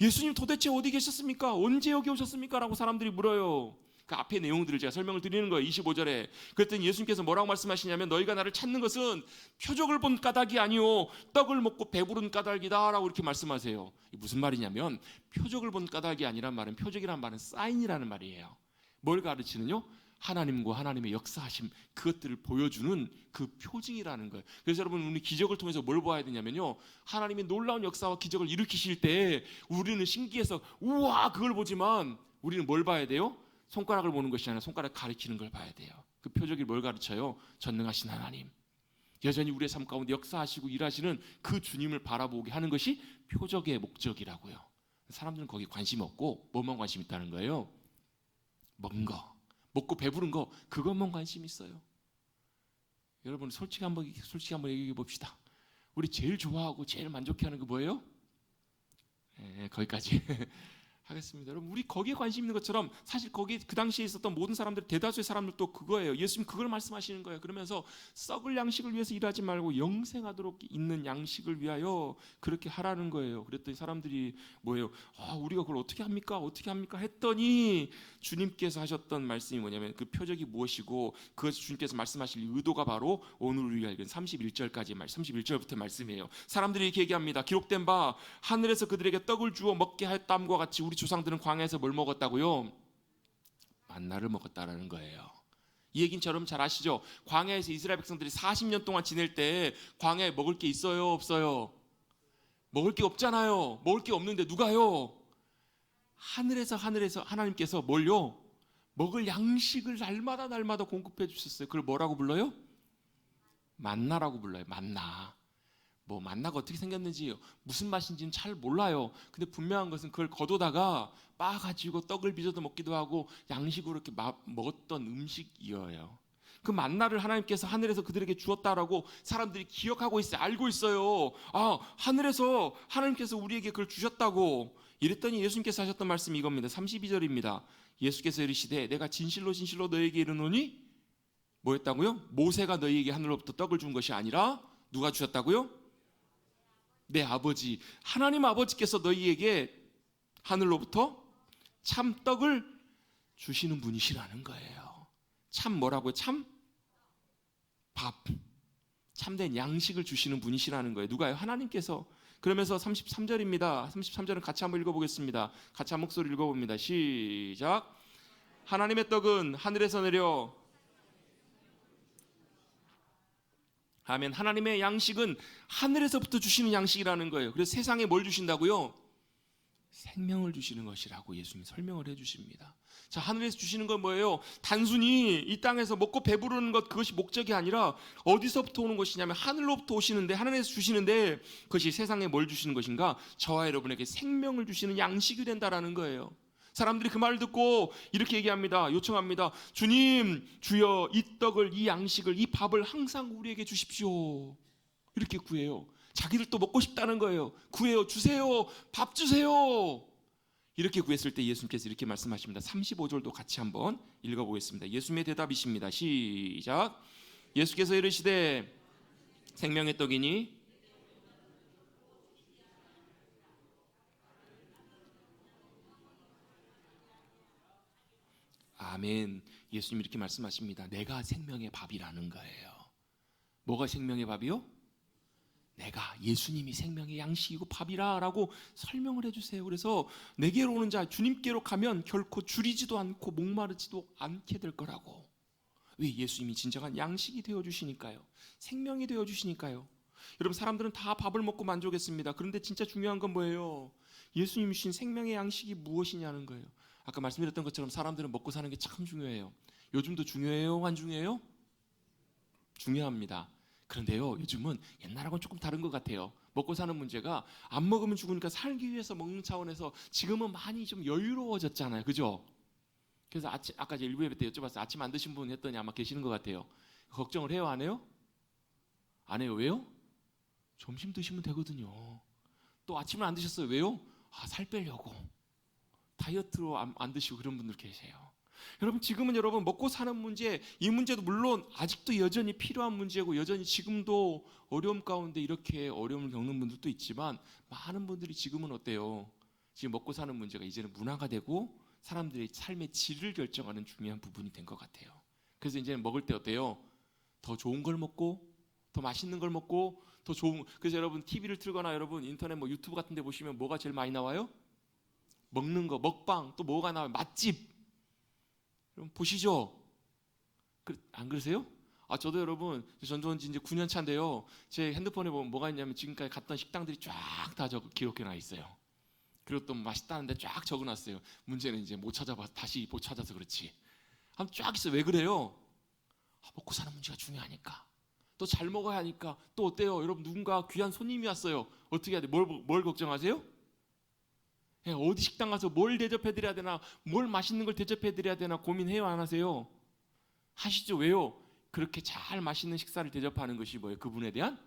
예수님 도대체 어디 계셨습니까? 언제 여기 오셨습니까? 라고 사람들이 물어요. 그 앞에 내용들을 제가 설명을 드리는 거예요. 25절에. 그랬더니 예수님께서 뭐라고 말씀하시냐면, 너희가 나를 찾는 것은 표적을 본 까닭이 아니요 떡을 먹고 배부른 까닭이다 라고 이렇게 말씀하세요. 이게 무슨 말이냐면, 표적을 본 까닭이 아니란 말은, 표적이란 말은 사인이라는 말이에요. 뭘 가르치느냐? 하나님과 하나님의 역사하심, 그것들을 보여주는 그 표징이라는 거예요. 그래서 여러분, 우리 기적을 통해서 뭘 봐야 되냐면요, 하나님의 놀라운 역사와 기적을 일으키실 때 우리는 신기해서 우와 그걸 보지만 우리는 뭘 봐야 돼요? 손가락을 보는 것이 아니라 손가락 가리키는 걸 봐야 돼요. 그 표적이 뭘 가르쳐요? 전능하신 하나님, 여전히 우리의 삶 가운데 역사하시고 일하시는 그 주님을 바라보게 하는 것이 표적의 목적이라고요. 사람들은 거기에 관심 없고 뭐만 관심 있다는 거예요? 먹는 거, 먹고 배부른 거, 그것만 관심 있어요. 여러분, 솔직히 한번 얘기해 봅시다. 우리 제일 좋아하고 제일 만족해하는 게 뭐예요? 거기까지 하겠습니다. 여러분, 우리 거기에 관심 있는 것처럼 사실 거기 그 당시에 있었던 모든 사람들, 대다수의 사람들도 그거예요. 예수님 그걸 말씀하시는 거예요. 그러면서 썩을 양식을 위해서 일하지 말고 영생하도록 있는 양식을 위하여 그렇게 하라는 거예요. 그랬더니 사람들이 뭐예요? 우리가 그걸 어떻게 합니까? 했더니 주님께서 하셨던 말씀이 뭐냐면, 그 표적이 무엇이고 그것이 주님께서 말씀하실 의도가 바로 오늘 우리가 읽은 31절부터 말씀이에요. 사람들이 이렇게 얘기합니다. 기록된 바 하늘에서 그들에게 떡을 주어 먹게 했담과 같이 우리 조상들은 광야에서 뭘 먹었다고요? 만나를 먹었다라는 거예요. 이 얘기는 여러분 잘 아시죠? 광야에서 이스라엘 백성들이 40년 동안 지낼 때 광야에 먹을 게 있어요, 없어요? 먹을 게 없잖아요. 먹을 게 없는데 누가요? 하늘에서 하나님께서 뭘요? 먹을 양식을 날마다 공급해 주셨어요. 그걸 뭐라고 불러요? 만나라고 불러요. 만나. 뭐 만나가 어떻게 생겼는지 무슨 맛인지는 잘 몰라요. 근데 분명한 것은 그걸 거두다가 빻아가지고 떡을 빚어도 먹기도 하고 양식으로 이렇게 먹었던 음식이에요. 그 만나를 하나님께서 하늘에서 그들에게 주었다라고 사람들이 기억하고 있어요. 알고 있어요. 아, 하늘에서 하나님께서 우리에게 그걸 주셨다고. 이랬더니 예수님께서 하셨던 말씀이 이겁니다. 32절입니다. 예수께서 이르시되 내가 진실로 너희에게 이르노니 뭐 했다고요? 모세가 너희에게 하늘로부터 떡을 준 것이 아니라 누가 주셨다고요? 내 아버지, 하나님 아버지께서 너희에게 하늘로부터 참 떡을 주시는 분이시라는 거예요. 참 뭐라고요? 참 밥, 참된 양식을 주시는 분이시라는 거예요. 누가요? 하나님께서. 그러면서 33절입니다. 33절은 같이 한번 읽어보겠습니다. 같이 한 목소리 읽어봅니다. 시작. 하나님의 떡은 하늘에서 내려 아멘. 하나님의 양식은 하늘에서부터 주시는 양식이라는 거예요. 그래서 세상에 뭘 주신다고요? 생명을 주시는 것이라고 예수님이 설명을 해주십니다. 자, 하늘에서 주시는 건 뭐예요? 단순히 이 땅에서 먹고 배부르는 것, 그것이 목적이 아니라 어디서부터 오는 것이냐면 하늘로부터 오시는데, 하늘에서 주시는데 그것이 세상에 뭘 주시는 것인가? 저와 여러분에게 생명을 주시는 양식이 된다라는 거예요. 사람들이 그 말을 듣고 이렇게 얘기합니다. 요청합니다. 주님, 주여, 이 떡을, 이 양식을, 이 밥을 항상 우리에게 주십시오. 이렇게 구해요. 자기들도 먹고 싶다는 거예요. 구해요. 주세요. 밥 주세요. 이렇게 구했을 때 예수님께서 이렇게 말씀하십니다. 35절도 같이 한번 읽어보겠습니다. 예수님의 대답이십니다. 시작. 예수께서 이르시되 생명의 떡이니 아멘. 예수님 이렇게 말씀하십니다. 내가 생명의 밥이라는 거예요. 뭐가 생명의 밥이요? 내가, 예수님이 생명의 양식이고 밥이라 라고 설명을 해주세요. 그래서 내게로 오는 자, 주님께로 가면 결코 줄이지도 않고 목마르지도 않게 될 거라고. 왜? 예수님이 진정한 양식이 되어주시니까요. 생명이 되어주시니까요. 여러분, 사람들은 다 밥을 먹고 만족했습니다. 그런데 진짜 중요한 건 뭐예요? 예수님이 주신 생명의 양식이 무엇이냐는 거예요. 아까 말씀드렸던 것처럼 사람들은 먹고 사는 게 참 중요해요. 요즘도 중요해요? 안 중요해요? 중요합니다. 그런데요, 요즘은 옛날하고는 조금 다른 것 같아요. 먹고 사는 문제가 안 먹으면 죽으니까 살기 위해서 먹는 차원에서 지금은 많이 좀 여유로워졌잖아요. 그죠? 그래서 아까 제 1부 예배 때 여쭤봤어요. 아침 안 드신 분 했더니 아마 계시는 것 같아요. 걱정을 해요? 안 해요? 안 해요. 왜요? 점심 드시면 되거든요. 또 아침을 안 드셨어요. 왜요? 살 빼려고. 다이어트로 안 드시고 그런 분들 계세요. 여러분, 지금은 여러분 먹고 사는 문제, 이 문제도 물론 아직도 여전히 필요한 문제고 여전히 지금도 어려움 가운데 이렇게 어려움을 겪는 분들도 있지만 많은 분들이 지금은 어때요? 지금 먹고 사는 문제가 이제는 문화가 되고 사람들의 삶의 질을 결정하는 중요한 부분이 된 것 같아요. 그래서 이제는 먹을 때 어때요? 더 좋은 걸 먹고 더 맛있는 걸 먹고 더 좋은. 그래서 여러분 TV를 틀거나 여러분 인터넷 뭐 유튜브 같은 데 보시면 뭐가 제일 많이 나와요? 먹는 거, 먹방. 또 뭐가 나와요? 맛집. 여러분 보시죠. 안 그러세요? 저도 여러분 전도한 지 이제 9년 차인데요. 제 핸드폰에 보면 뭐가 있냐면 지금까지 갔던 식당들이 쫙 다 기록해놔 있어요. 그리고 또 맛있다는데 쫙 적어놨어요. 문제는 이제 못 찾아봐서 다시 못 찾아서 그렇지. 한번 쫙 있어요. 왜 그래요? 먹고 사는 문제가 중요하니까. 또 잘 먹어야 하니까. 또 어때요? 여러분 누군가 귀한 손님이 왔어요. 어떻게 해야 돼? 뭘 걱정하세요? 어디 식당 가서 뭘 대접해드려야 되나, 뭘 맛있는 걸 대접해드려야 되나 고민해요? 안 하세요? 하시죠. 그렇게 잘 맛있는 식사를 대접하는 것이 뭐예요? 그분에 대한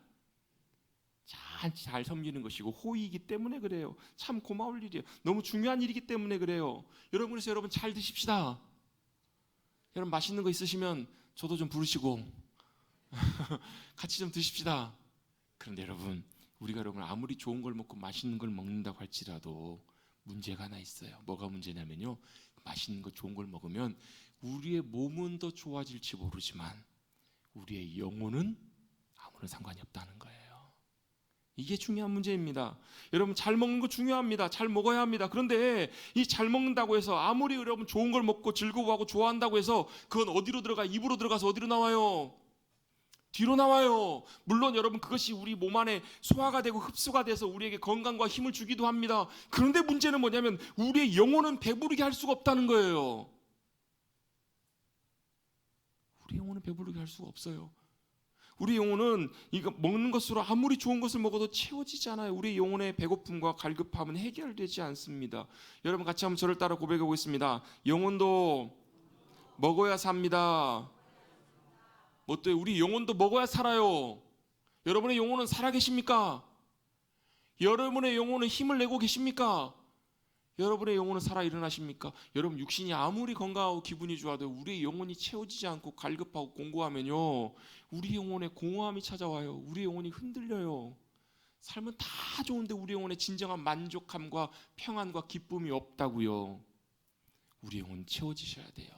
잘 섬기는 것이고 호의이기 때문에 그래요. 참 고마울 일이에요. 너무 중요한 일이기 때문에 그래요. 여러분, 그래서 여러분 잘 드십시다. 여러분 맛있는 거 있으시면 저도 좀 부르시고 같이 좀 드십시다. 그런데 여러분, 우리가 여러분 아무리 좋은 걸 먹고 맛있는 걸 먹는다고 할지라도 문제가 하나 있어요. 뭐가 문제냐면요, 맛있는 거 좋은 걸 먹으면 우리의 몸은 더 좋아질지 모르지만 우리의 영혼은 아무런 상관이 없다는 거예요. 이게 중요한 문제입니다. 여러분, 잘 먹는 거 중요합니다. 잘 먹어야 합니다. 그런데 이 잘 먹는다고 해서 아무리 여러분 좋은 걸 먹고 즐거워하고 좋아한다고 해서 그건 어디로 들어가? 입으로 들어가서 어디로 나와요? 뒤로 나와요. 물론 여러분 그것이 우리 몸 안에 소화가 되고 흡수가 돼서 우리에게 건강과 힘을 주기도 합니다. 그런데 문제는 뭐냐면 우리의 영혼은 배부르게 할 수가 없다는 거예요. 우리 영혼은 배부르게 할 수가 없어요. 우리 영혼은 이거 먹는 것으로 아무리 좋은 것을 먹어도 채워지지 않아요. 우리 영혼의 배고픔과 갈급함은 해결되지 않습니다. 여러분 같이 한번 저를 따라 고백해 보겠습니다. 영혼도 먹어야 삽니다. 어때요? 우리 영혼도 먹어야 살아요. 여러분의 영혼은 살아 계십니까? 여러분의 영혼은 힘을 내고 계십니까? 여러분의 영혼은 살아 일어나십니까? 여러분 육신이 아무리 건강하고 기분이 좋아도 우리의 영혼이 채워지지 않고 갈급하고 공고하면요, 우리 영혼에 공허함이 찾아와요. 우리 영혼이 흔들려요. 삶은 다 좋은데 우리 영혼에 진정한 만족함과 평안과 기쁨이 없다고요. 우리 영혼 채워지셔야 돼요.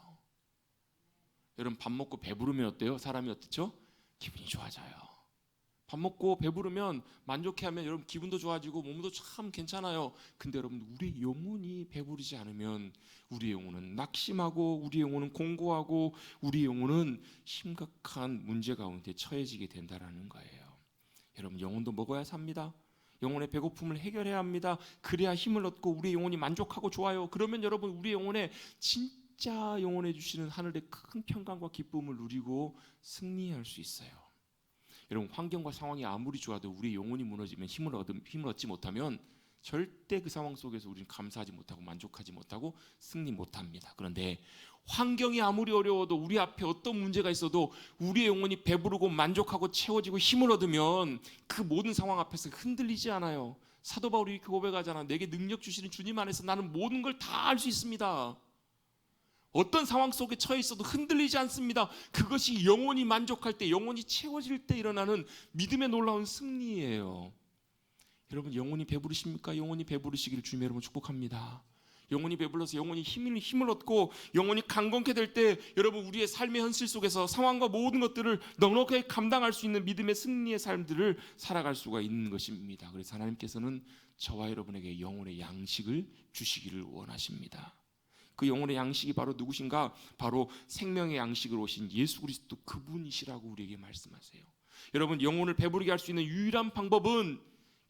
여러분 밥 먹고 배부르면 어때요? 사람이 어떻죠? 기분이 좋아져요. 밥 먹고 배부르면 만족해하면 여러분 기분도 좋아지고 몸도 참 괜찮아요. 근데 여러분 우리 영혼이 배부르지 않으면 우리 영혼은 낙심하고 우리 영혼은 공고하고 우리 영혼은 심각한 문제 가운데 처해지게 된다라는 거예요. 여러분 영혼도 먹어야 삽니다. 영혼의 배고픔을 해결해야 합니다. 그래야 힘을 얻고 우리 영혼이 만족하고 좋아요. 그러면 여러분 우리 영혼에 진짜 영혼해 주시는 하늘의 큰 평강과 기쁨을 누리고 승리할 수 있어요. 여러분 환경과 상황이 아무리 좋아도 우리 영혼이 무너지면 힘을 얻지 못하면 절대 그 상황 속에서 우리는 감사하지 못하고 만족하지 못하고 승리 못합니다. 그런데 환경이 아무리 어려워도 우리 앞에 어떤 문제가 있어도 우리의 영혼이 배부르고 만족하고 채워지고 힘을 얻으면 그 모든 상황 앞에서 흔들리지 않아요. 사도 바울이 이렇게 고백하잖아. 내게 능력 주시는 주님 안에서 나는 모든 걸 다 할 수 있습니다. 어떤 상황 속에 처해 있어도 흔들리지 않습니다. 그것이 영혼이 만족할 때, 영혼이 채워질 때 일어나는 믿음의 놀라운 승리예요. 여러분 영혼이 배부르십니까? 영혼이 배부르시기를 주님 여러분 축복합니다. 영혼이 배불러서 영혼이 힘을 얻고 영혼이 강건케 될 때 여러분 우리의 삶의 현실 속에서 상황과 모든 것들을 넉넉하게 감당할 수 있는 믿음의 승리의 삶들을 살아갈 수가 있는 것입니다. 그래서 하나님께서는 저와 여러분에게 영혼의 양식을 주시기를 원하십니다. 그 영혼의 양식이 바로 누구신가? 바로 생명의 양식으로 오신 예수 그리스도 그분이시라고 우리에게 말씀하세요. 여러분 영혼을 배부르게 할 수 있는 유일한 방법은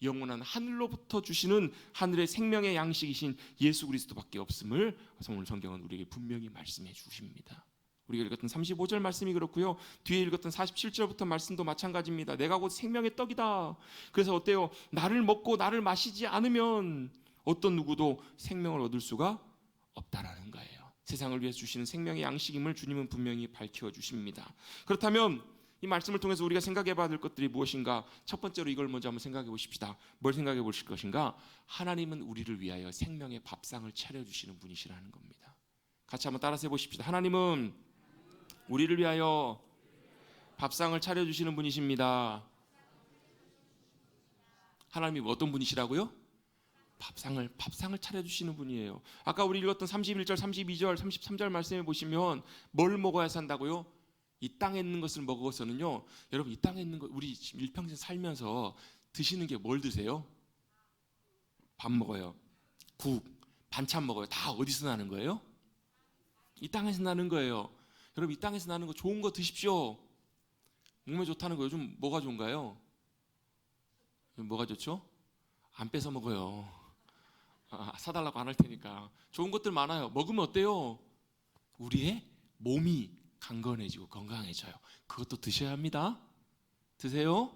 영원한 하늘로부터 주시는 하늘의 생명의 양식이신 예수 그리스도밖에 없음을 오늘 성경은 우리에게 분명히 말씀해 주십니다. 우리가 읽었던 35절 말씀이 그렇고요. 뒤에 읽었던 47절부터 말씀도 마찬가지입니다. 내가 곧 생명의 떡이다. 그래서 어때요? 나를 먹고 나를 마시지 않으면 어떤 누구도 생명을 얻을 수가 없다라는 거예요. 세상을 위해서 주시는 생명의 양식임을 주님은 분명히 밝혀 주십니다. 그렇다면 이 말씀을 통해서 우리가 생각해 봐야 될 것들이 무엇인가? 첫 번째로 이걸 먼저 한번 생각해 보십시다. 뭘 생각해 보실 것인가? 하나님은 우리를 위하여 생명의 밥상을 차려주시는 분이시라는 겁니다. 같이 한번 따라서 해보십시다. 하나님은 우리를 위하여 밥상을 차려주시는 분이십니다. 하나님이 어떤 분이시라고요? 밥상을 차려주시는 분이에요. 아까 우리 읽었던 31절, 32절, 33절 말씀해 보시면 뭘 먹어야 산다고요? 이 땅에 있는 것을 먹어서는요. 여러분 이 땅에 있는 것 우리 일평생 살면서 드시는 게 뭘 드세요? 밥 먹어요. 국, 반찬 먹어요. 다 어디서 나는 거예요? 이 땅에서 나는 거예요. 여러분 이 땅에서 나는 거 좋은 거 드십시오. 몸에 좋다는 거 요즘 뭐가 좋은가요? 뭐가 좋죠? 안 뺏어 먹어요. 사달라고 안 할 테니까. 좋은 것들 많아요. 먹으면 어때요? 우리의 몸이 강건해지고 건강해져요. 그것도 드셔야 합니다. 드세요.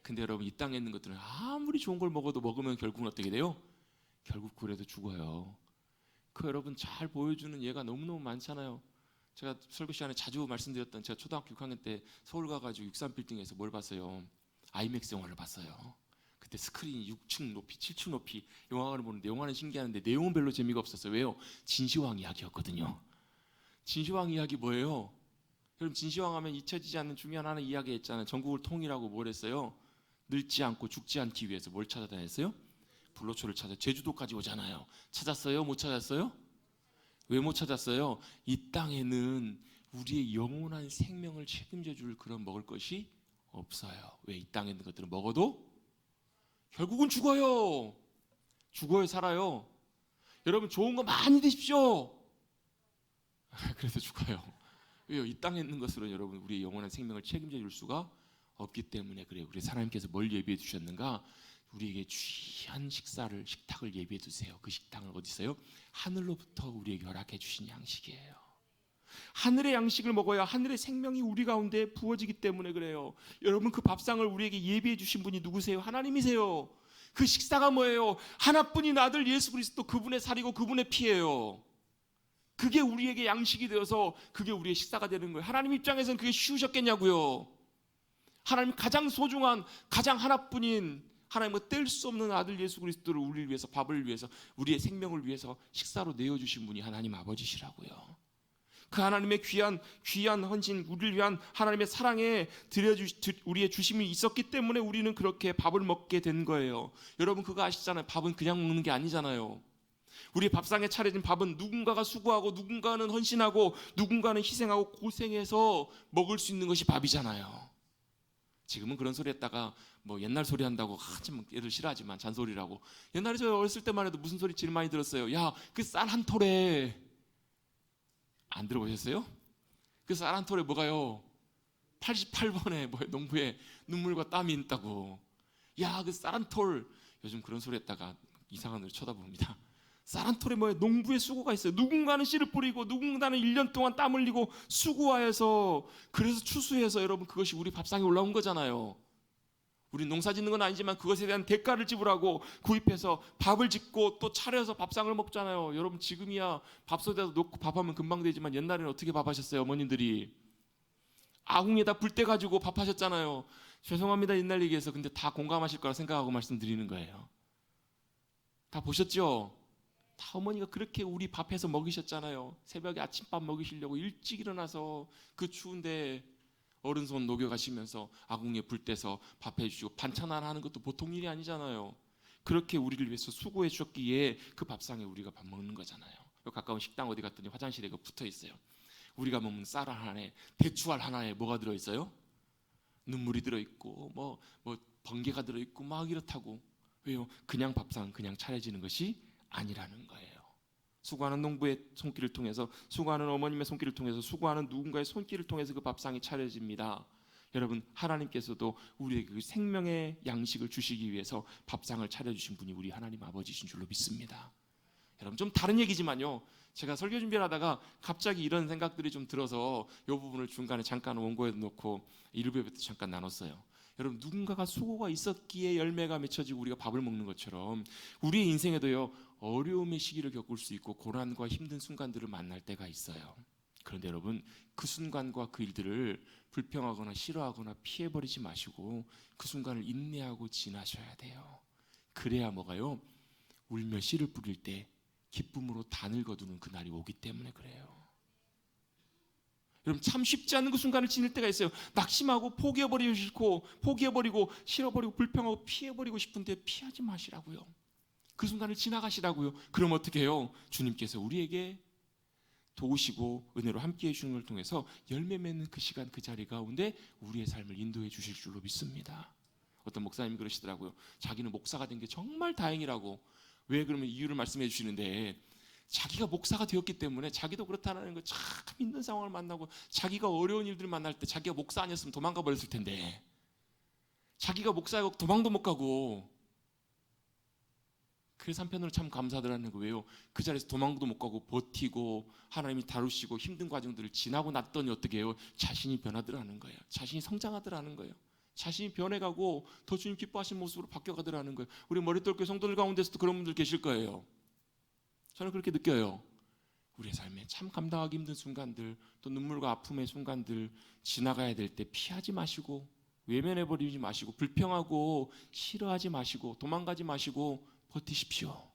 근데 여러분 이 땅에 있는 것들은 아무리 좋은 걸 먹어도 먹으면 결국은 어떻게 돼요? 결국 그래도 죽어요. 그 여러분 잘 보여주는 예가 너무너무 많잖아요. 제가 설교 시간에 자주 말씀드렸던 제가 초등학교 6학년 때 서울 가가지고 63빌딩에서 뭘 봤어요? 아이맥스 영화를 봤어요. 그때 스크린이 6층 높이, 7층 높이 영화관을 보는데 영화는 신기한데 내용은 별로 재미가 없었어요. 왜요? 진시황 이야기였거든요. 진시황 이야기 뭐예요? 여러분 진시황 하면 잊혀지지 않는 중요한 하나 이야기 했잖아요. 전국을 통일하고 뭘 했어요? 늙지 않고 죽지 않기 위해서 뭘 찾아다녔어요? 불로초를 찾아 제주도까지 오잖아요. 찾았어요? 못 찾았어요? 왜 못 찾았어요? 이 땅에는 우리의 영원한 생명을 책임져 줄 그런 먹을 것이 없어요. 왜? 이 땅에 있는 것들은 먹어도 결국은 죽어요. 죽어요, 살아요? 여러분 좋은 거 많이 드십시오. 그래서 죽어요. 왜요? 이 땅에 있는 것으로 여러분 우리의 영원한 생명을 책임져 줄 수가 없기 때문에 그래요. 그래서 하나님께서 뭘 예비해 주셨는가? 우리에게 귀한 식탁을 예비해 두세요. 그 식탁은 어디서요? 하늘로부터 우리에게 허락해 주신 양식이에요. 하늘의 양식을 먹어야 하늘의 생명이 우리 가운데 부어지기 때문에 그래요. 여러분, 그 밥상을 우리에게 예비해 주신 분이 누구세요? 하나님이세요. 그 식사가 뭐예요? 하나뿐인 아들 예수 그리스도, 그분의 살이고 그분의 피예요. 그게 우리에게 양식이 되어서 그게 우리의 식사가 되는 거예요. 하나님 입장에서는 그게 쉬우셨겠냐고요. 하나님 가장 소중한, 가장 하나뿐인, 하나님과 뗄 수 없는 아들 예수 그리스도를 우리를 위해서, 밥을 위해서, 우리의 생명을 위해서 식사로 내어주신 분이 하나님 아버지시라고요. 그 하나님의 귀한 헌신, 우리를 위한 하나님의 사랑에 우리의 주심이 있었기 때문에 우리는 그렇게 밥을 먹게 된 거예요. 여러분, 그거 아시잖아요. 밥은 그냥 먹는 게 아니잖아요. 우리 밥상에 차려진 밥은 누군가가 수고하고, 누군가는 헌신하고, 누군가는 희생하고 고생해서 먹을 수 있는 것이 밥이잖아요. 지금은 그런 소리 했다가 뭐 옛날 소리 한다고 참 애들 싫어하지만 잔소리라고. 옛날에 저 어렸을 때만 해도 무슨 소리 제일 많이 들었어요. 야, 그 쌀 한 톨에, 안 들어보셨어요? 그 쌀 한 톨에 뭐가요? 88번에 뭐 농부에 눈물과 땀이 있다고. 야, 그 쌀 한 톨. 요즘 그런 소리 했다가 이상한 눈으로 쳐다봅니다. 쌀 한 톨에 뭐예요? 농부의 수고가 있어요. 누군가는 씨를 뿌리고, 누군가는 1년 동안 땀 흘리고 수고하여서, 그래서 추수해서 여러분 그것이 우리 밥상에 올라온 거잖아요. 우리 농사 짓는 건 아니지만 그것에 대한 대가를 지불하고 구입해서 밥을 짓고 또 차려서 밥상을 먹잖아요. 여러분, 지금이야 밥솥에다 놓고 밥하면 금방 되지만 옛날에는 어떻게 밥하셨어요? 어머님들이 아궁에다 불 때 가지고 밥하셨잖아요. 죄송합니다, 옛날 얘기해서. 근데 다 공감하실 거라 생각하고 말씀드리는 거예요. 다 보셨죠? 다 어머니가 그렇게 우리 밥해서 먹이셨잖아요. 새벽에 아침밥 먹이시려고 일찍 일어나서 그 추운데 어른손 녹여가시면서 아궁이에 불 떼서 밥해 주시고, 반찬 하나 하는 것도 보통 일이 아니잖아요. 그렇게 우리를 위해서 수고해 주셨기에 그 밥상에 우리가 밥 먹는 거잖아요. 가까운 식당 어디 갔더니 화장실에 그 붙어 있어요. 우리가 먹는 쌀 하나에, 대추알 하나에 뭐가 들어있어요? 눈물이 들어있고 뭐 번개가 들어있고 막 이렇다고. 왜요? 그냥 밥상 그냥 차려지는 것이 아니라는 거예요. 수고하는 농부의 손길을 통해서, 수고하는 어머님의 손길을 통해서, 수고하는 누군가의 손길을 통해서 그 밥상이 차려집니다. 여러분, 하나님께서도 우리에게 그 생명의 양식을 주시기 위해서 밥상을 차려주신 분이 우리 하나님 아버지신 줄로 믿습니다. 여러분, 좀 다른 얘기지만요, 제가 설교 준비를 하다가 갑자기 이런 생각들이 좀 들어서 이 부분을 중간에 잠깐 원고에 놓고 일부에부터 잠깐 나눴어요. 여러분, 누군가가 수고가 있었기에 열매가 맺혀지고 우리가 밥을 먹는 것처럼 우리의 인생에도요, 어려움의 시기를 겪을 수 있고 고난과 힘든 순간들을 만날 때가 있어요. 그런데 여러분, 그 순간과 그 일들을 불평하거나 싫어하거나 피해버리지 마시고 그 순간을 인내하고 지나셔야 돼요. 그래야 뭐가요? 울며 씨를 뿌릴 때 기쁨으로 단을 거두는 그날이 오기 때문에 그래요. 여러분, 참 쉽지 않은 그 순간을 지낼 때가 있어요. 낙심하고 포기해버리고 싫고, 포기해버리고 싫어버리고 불평하고 피해버리고 싶은데 피하지 마시라고요. 그 순간을 지나가시라고요. 그럼 어떻게 해요? 주님께서 우리에게 도우시고 은혜로 함께해 주는 걸 통해서 열매 맺는 그 시간, 그 자리 가운데 우리의 삶을 인도해 주실 줄로 믿습니다. 어떤 목사님이 그러시더라고요. 자기는 목사가 된 게 정말 다행이라고. 왜? 그러면 이유를 말씀해 주시는데, 자기가 목사가 되었기 때문에 자기도 그렇다는 거 참 힘든 상황을 만나고, 자기가 어려운 일들을 만날 때 자기가 목사 아니었으면 도망가 버렸을 텐데, 자기가 목사고 도망도 못 가고, 그래서 한편으로 참 감사하더라는 거예요. 왜요? 그 자리에서 도망도 못 가고 버티고 하나님이 다루시고 힘든 과정들을 지나고 났더니 어떻게 해요? 자신이 변하더라는 거예요. 자신이 성장하더라는 거예요. 자신이 변해가고 더 주님 기뻐하시는 모습으로 바뀌어가더라는 거예요. 우리 머릿돌교 성도들 가운데서도 그런 분들 계실 거예요. 저는 그렇게 느껴요. 우리의 삶에 참 감당하기 힘든 순간들, 또 눈물과 아픔의 순간들 지나가야 될 때 피하지 마시고, 외면해버리지 마시고, 불평하고 싫어하지 마시고, 도망가지 마시고 버티십시오.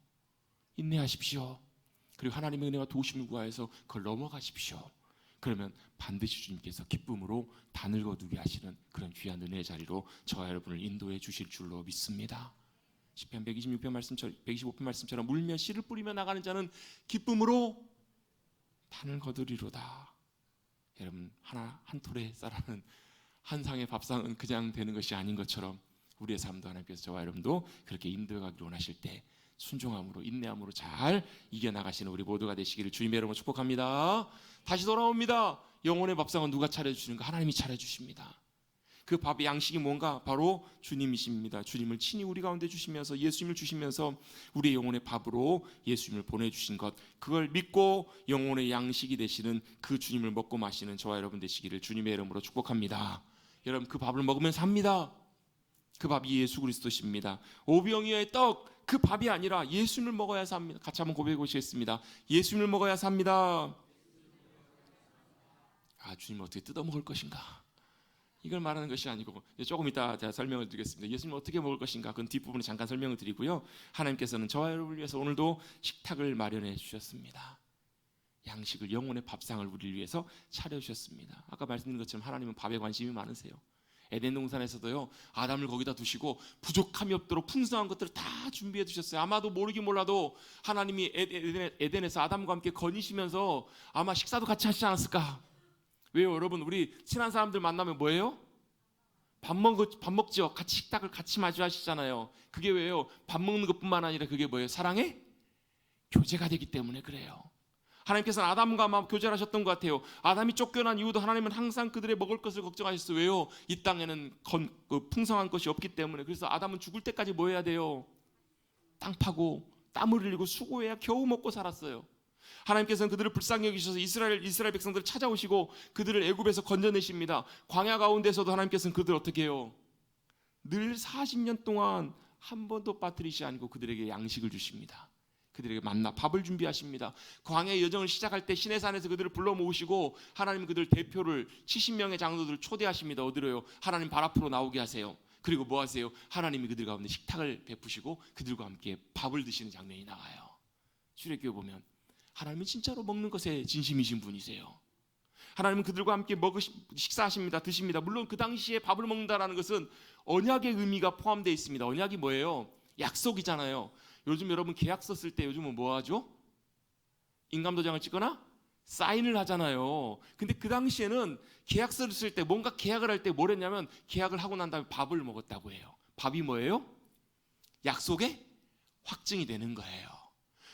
인내하십시오. 그리고 하나님의 은혜와 도우심을 구하여서 그걸 넘어가십시오. 그러면 반드시 주님께서 기쁨으로 단을 거두게 하시는 그런 귀한 은혜의 자리로 저와 여러분을 인도해 주실 줄로 믿습니다. 시편 125편 말씀처럼 물며 씨를 뿌리며 나가는 자는 기쁨으로 단을 거두리로다. 여러분, 한 톨에 쌀하는 한 상의 밥상은 그냥 되는 것이 아닌 것처럼 우리의 삶도 하나님께서 저와 여러분도 그렇게 인도해 가기를 원하실 때 순종함으로, 인내함으로 잘 이겨나가시는 우리 모두가 되시기를 주님의 이름으로 축복합니다. 다시 돌아옵니다. 영혼의 밥상은 누가 차려주시는가? 하나님이 차려주십니다. 그 밥의 양식이 뭔가? 바로 주님이십니다. 주님을 친히 우리 가운데 주시면서 예수님을 주시면서 우리의 영혼의 밥으로 예수님을 보내주신 것, 그걸 믿고 영혼의 양식이 되시는 그 주님을 먹고 마시는 저와 여러분 되시기를 주님의 이름으로 축복합니다. 여러분, 그 밥을 먹으면 삽니다. 그 밥이 예수 그리스도십니다. 오병이어의 떡, 그 밥이 아니라 예수님을 먹어야 삽니다. 같이 한번 고백해 보시겠습니다. 예수님을 먹어야 삽니다. 주님을 어떻게 뜯어 먹을 것인가? 이걸 말하는 것이 아니고, 조금 이따 제가 설명을 드리겠습니다. 예수님을 어떻게 먹을 것인가? 그건 뒷부분에 잠깐 설명을 드리고요. 하나님께서는 저와 여러분을 위해서 오늘도 식탁을 마련해 주셨습니다. 양식을, 영혼의 밥상을 우리를 위해서 차려주셨습니다. 아까 말씀드린 것처럼 하나님은 밥에 관심이 많으세요. 에덴 동산에서도요, 아담을 거기다 두시고 부족함이 없도록 풍성한 것들을 다 준비해 두셨어요. 아마도 모르긴 몰라도 하나님이 에덴에서 아담과 함께 거니시면서 아마 식사도 같이 하시지 않았을까? 왜요? 여러분, 우리 친한 사람들 만나면 뭐예요? 밥 먹죠. 같이 식탁을 같이 마주하시잖아요. 그게 왜요? 밥 먹는 것뿐만 아니라 그게 뭐예요? 사랑의 교제가 되기 때문에 그래요. 하나님께서는 아담과 아마 교제를 하셨던 것 같아요. 아담이 쫓겨난 이후도 하나님은 항상 그들의 먹을 것을 걱정하셨어요. 왜요? 이 땅에는 풍성한 것이 없기 때문에. 그래서 아담은 죽을 때까지 뭐 해야 돼요? 땅 파고 땀을 흘리고 수고해야 겨우 먹고 살았어요. 하나님께서는 그들을 불쌍히 여기셔서 이스라엘 백성들을 찾아오시고 그들을 애굽에서 건져내십니다. 광야 가운데서도 하나님께서는 그들을 어떻게 해요? 늘 40년 동안 한 번도 빠뜨리지 않고 그들에게 양식을 주십니다. 그들에게 만나 밥을 준비하십니다. 광야의 여정을 시작할 때 시내산에서 그들을 불러 모으시고 하나님 그들 대표를 70명의 장로들을 초대하십니다. 어디로요? 하나님 발 앞으로 나오게 하세요. 그리고 뭐 하세요? 하나님이 그들 가운데 식탁을 베푸시고 그들과 함께 밥을 드시는 장면이 나와요. 출애굽기에 보면 하나님은 진짜로 먹는 것에 진심이신 분이세요. 하나님은 그들과 함께 식사하십니다. 드십니다. 물론 그 당시에 밥을 먹는다라는 것은 언약의 의미가 포함되어 있습니다. 언약이 뭐예요? 약속이잖아요. 요즘 여러분 계약서 쓸 때 요즘은 뭐 하죠? 인감도장을 찍거나 사인을 하잖아요. 근데 그 당시에는 계약서를 쓸 때, 뭔가 계약을 할 때 뭘 했냐면 계약을 하고 난 다음에 밥을 먹었다고 해요. 밥이 뭐예요? 약속의 확증이 되는 거예요.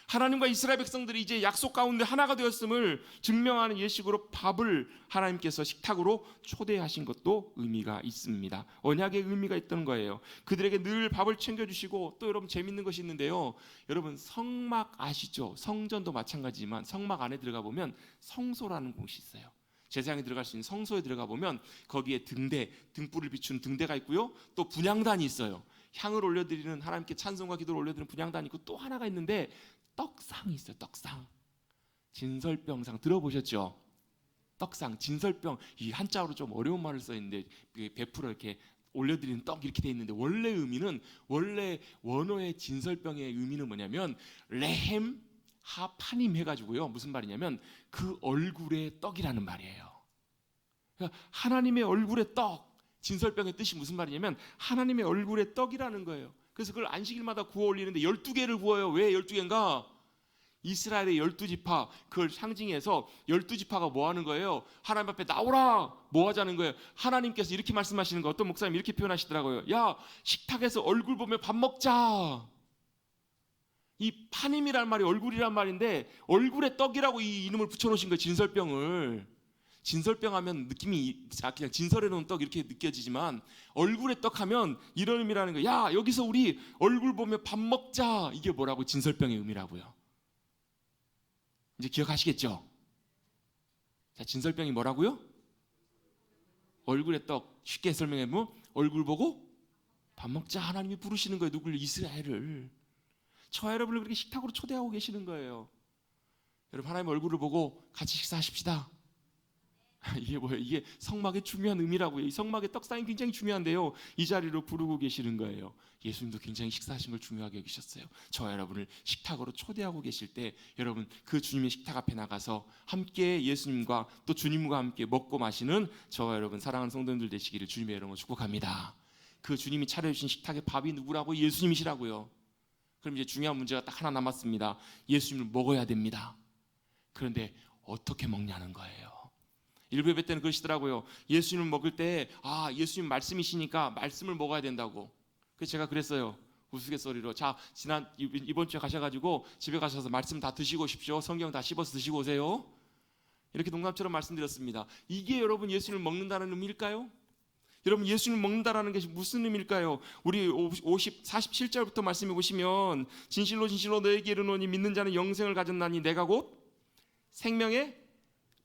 하나님과 이스라엘 백성들이 이제 약속 가운데 하나가 되었음을 증명하는 예식으로 밥을 하나님께서 식탁으로 초대하신 것도 의미가 있습니다. 언약의 의미가 있던 거예요. 그들에게 늘 밥을 챙겨주시고, 또 여러분 재밌는 것이 있는데요. 여러분 성막 아시죠? 성전도 마찬가지지만 성막 안에 들어가 보면 성소라는 곳이 있어요. 제사장이 들어갈 수 있는 성소에 들어가 보면 거기에 등불을 비추는 등대가 있고요. 또 분향단이 있어요. 향을 올려드리는, 하나님께 찬송과 기도를 올려드리는 분향단이 있고, 또 하나가 있는데 떡상이 있어요. 떡상. 진설병상 들어보셨죠? 떡상, 진설병. 이 한자어로 좀 어려운 말을 써 있는데 베풀어 이렇게 올려드리는 떡 이렇게 돼 있는데, 원래 원어의 진설병의 의미는 뭐냐면 레헴 하파님 해가지고요. 무슨 말이냐면 그 얼굴의 떡이라는 말이에요. 그러니까 하나님의 얼굴의 떡. 진설병의 뜻이 무슨 말이냐면 하나님의 얼굴의 떡이라는 거예요. 그래서 그걸 안식일마다 구워 올리는데 12개를 구워요. 왜 12개인가? 이스라엘의 12지파, 그걸 상징해서 12지파가 뭐 하는 거예요? 하나님 앞에 나오라! 뭐 하자는 거예요? 하나님께서 이렇게 말씀하시는 거, 어떤 목사님 이렇게 표현하시더라고요. 야, 식탁에서 얼굴 보며 밥 먹자. 이 파님이란 말이 얼굴이란 말인데 얼굴에 떡이라고 이 이름을 붙여놓으신 거예요. 진설병을. 진설병 하면 느낌이 그냥 진설해 놓은 떡 이렇게 느껴지지만 얼굴에 떡 하면 이런 의미라는 거예요. 야, 여기서 우리 얼굴 보며 밥 먹자. 이게 뭐라고? 진설병의 의미라고요. 이제 기억하시겠죠? 자, 진설병이 뭐라고요? 얼굴에 떡. 쉽게 설명해 보면 얼굴 보고 밥 먹자. 하나님이 부르시는 거예요. 누굴? 이스라엘을. 저와 여러분을 그렇게 식탁으로 초대하고 계시는 거예요. 여러분, 하나님 얼굴을 보고 같이 식사하십시다. 이게 뭐예요? 이게 성막의 중요한 의미라고요. 이 성막의 떡상이 굉장히 중요한데요. 이 자리로 부르고 계시는 거예요. 예수님도 굉장히 식사하신 걸 중요하게 여기셨어요. 저와 여러분을 식탁으로 초대하고 계실 때 여러분 그 주님의 식탁 앞에 나가서 함께 예수님과 또 주님과 함께 먹고 마시는 저와 여러분 사랑하는 성도님들 되시기를 주님의 이름으로 축복합니다. 그 주님이 차려주신 식탁의 밥이 누구라고? 예수님이시라고요. 그럼 이제 중요한 문제가 딱 하나 남았습니다. 예수님을 먹어야 됩니다. 그런데 어떻게 먹냐는 거예요. 일부 예배 때는 그러시더라고요. 예수님을 먹을 때 예수님 말씀이시니까 말씀을 먹어야 된다고. 그래서 제가 그랬어요. 우스갯소리로. 자, 이번 주에 가셔가지고 집에 가셔서 말씀 다 드시고 오십시오. 성경 다 씹어서 드시고 오세요. 이렇게 농담처럼 말씀드렸습니다. 이게 여러분 예수님을 먹는다는 의미일까요? 여러분, 예수님을 먹는다라는 것이 무슨 의미일까요? 우리 47절부터 말씀해 보시면 진실로 진실로 너에게 이르노니 믿는 자는 영생을 가졌나니 내가 곧 생명의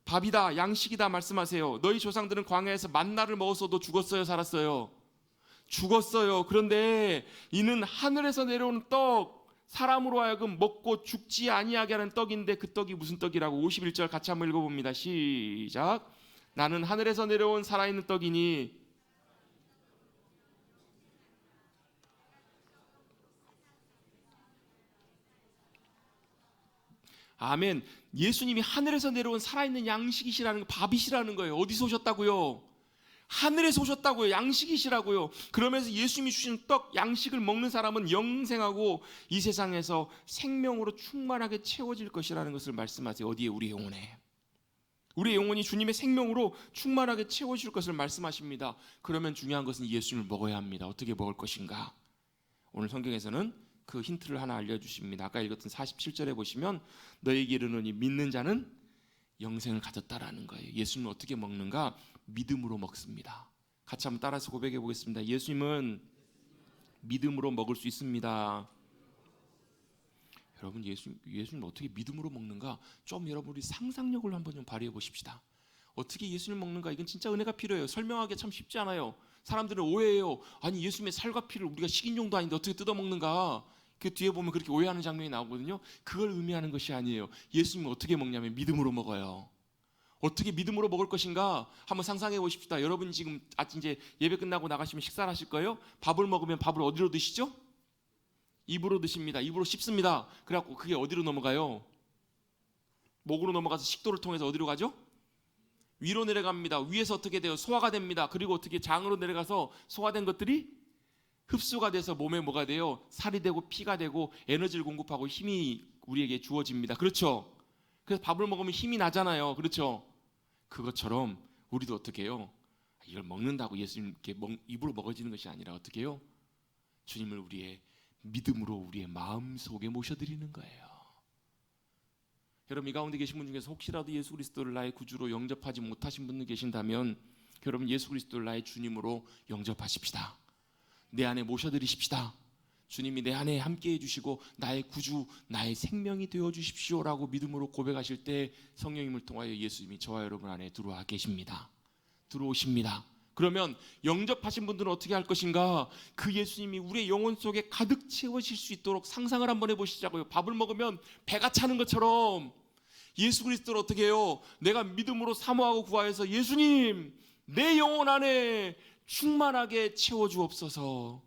밥이다, 양식이다 말씀하세요. 너희 조상들은 광야에서 만나를 먹었어도 죽었어요, 살았어요? 죽었어요. 그런데 이는 하늘에서 내려오는 떡, 사람으로 하여금 먹고 죽지 아니하게 하는 떡인데 그 떡이 무슨 떡이라고? 51절 같이 한번 읽어봅니다. 시작. 나는 하늘에서 내려온 살아있는 떡이니. 아멘. 예수님이 하늘에서 내려온 살아있는 양식이시라는, 밥이시라는 거예요. 어디서 오셨다고요? 하늘에서 오셨다고요. 양식이시라고요. 그러면서 예수님이 주신 떡, 양식을 먹는 사람은 영생하고 이 세상에서 생명으로 충만하게 채워질 것이라는 것을 말씀하세요. 어디에? 우리 영혼에. 우리 영혼이 주님의 생명으로 충만하게 채워질 것을 말씀하십니다. 그러면 중요한 것은 예수님을 먹어야 합니다. 어떻게 먹을 것인가? 오늘 성경에서는 그 힌트를 하나 알려주십니다. 아까 읽었던 47절에 보시면 너에게 이르노니 믿는 자는 영생을 가졌다라는 거예요. 예수님은 어떻게 먹는가? 믿음으로 먹습니다. 같이 한번 따라서 고백해 보겠습니다. 예수님은 믿음으로 먹을 수 있습니다. 여러분, 예수님 어떻게 믿음으로 먹는가? 좀 여러분 우리 상상력을 한번 좀 발휘해 보십시다. 어떻게 예수님 먹는가? 이건 진짜 은혜가 필요해요. 설명하기 참 쉽지 않아요. 사람들은 오해해요. 아니, 예수님의 살과 피를 우리가 식인종도 아닌데 어떻게 뜯어 먹는가? 그 뒤에 보면 그렇게 오해하는 장면이 나오거든요. 그걸 의미하는 것이 아니에요. 예수님은 어떻게 먹냐면 믿음으로 먹어요. 어떻게 믿음으로 먹을 것인가? 한번 상상해 보십시다. 여러분 지금 이제 예배 끝나고 나가시면 식사를 하실 거예요. 밥을 먹으면 밥을 어디로 드시죠? 입으로 드십니다. 입으로 씹습니다. 그래갖고 그게 어디로 넘어가요? 목으로 넘어가서 식도를 통해서 어디로 가죠? 위로 내려갑니다. 위에서 어떻게 돼요? 소화가 됩니다. 그리고 어떻게 장으로 내려가서 소화된 것들이 흡수가 돼서 몸에 뭐가 돼요? 살이 되고 피가 되고 에너지를 공급하고 힘이 우리에게 주어집니다. 그렇죠? 그래서 밥을 먹으면 힘이 나잖아요. 그렇죠? 그것처럼 우리도 어떻게 해요? 이걸 먹는다고 예수님께 입으로 먹어지는 것이 아니라 어떻게 해요? 주님을 우리의 믿음으로 우리의 마음속에 모셔드리는 거예요. 여러분, 이 가운데 계신 분 중에서 혹시라도 예수 그리스도를 나의 구주로 영접하지 못하신 분들 계신다면 여러분, 예수 그리스도를 나의 주님으로 영접하십시다. 내 안에 모셔드리십시다. 주님이 내 안에 함께 해주시고 나의 구주, 나의 생명이 되어주십시오라고 믿음으로 고백하실 때 성령님을 통하여 예수님이 저와 여러분 안에 들어와 계십니다. 들어오십니다. 그러면 영접하신 분들은 어떻게 할 것인가? 그 예수님이 우리의 영혼 속에 가득 채워질 수 있도록 상상을 한번 해보시자고요. 밥을 먹으면 배가 차는 것처럼 예수 그리스도를 어떻게 해요? 내가 믿음으로 사모하고 구하여서 예수님, 내 영혼 안에 충만하게 채워주옵소서.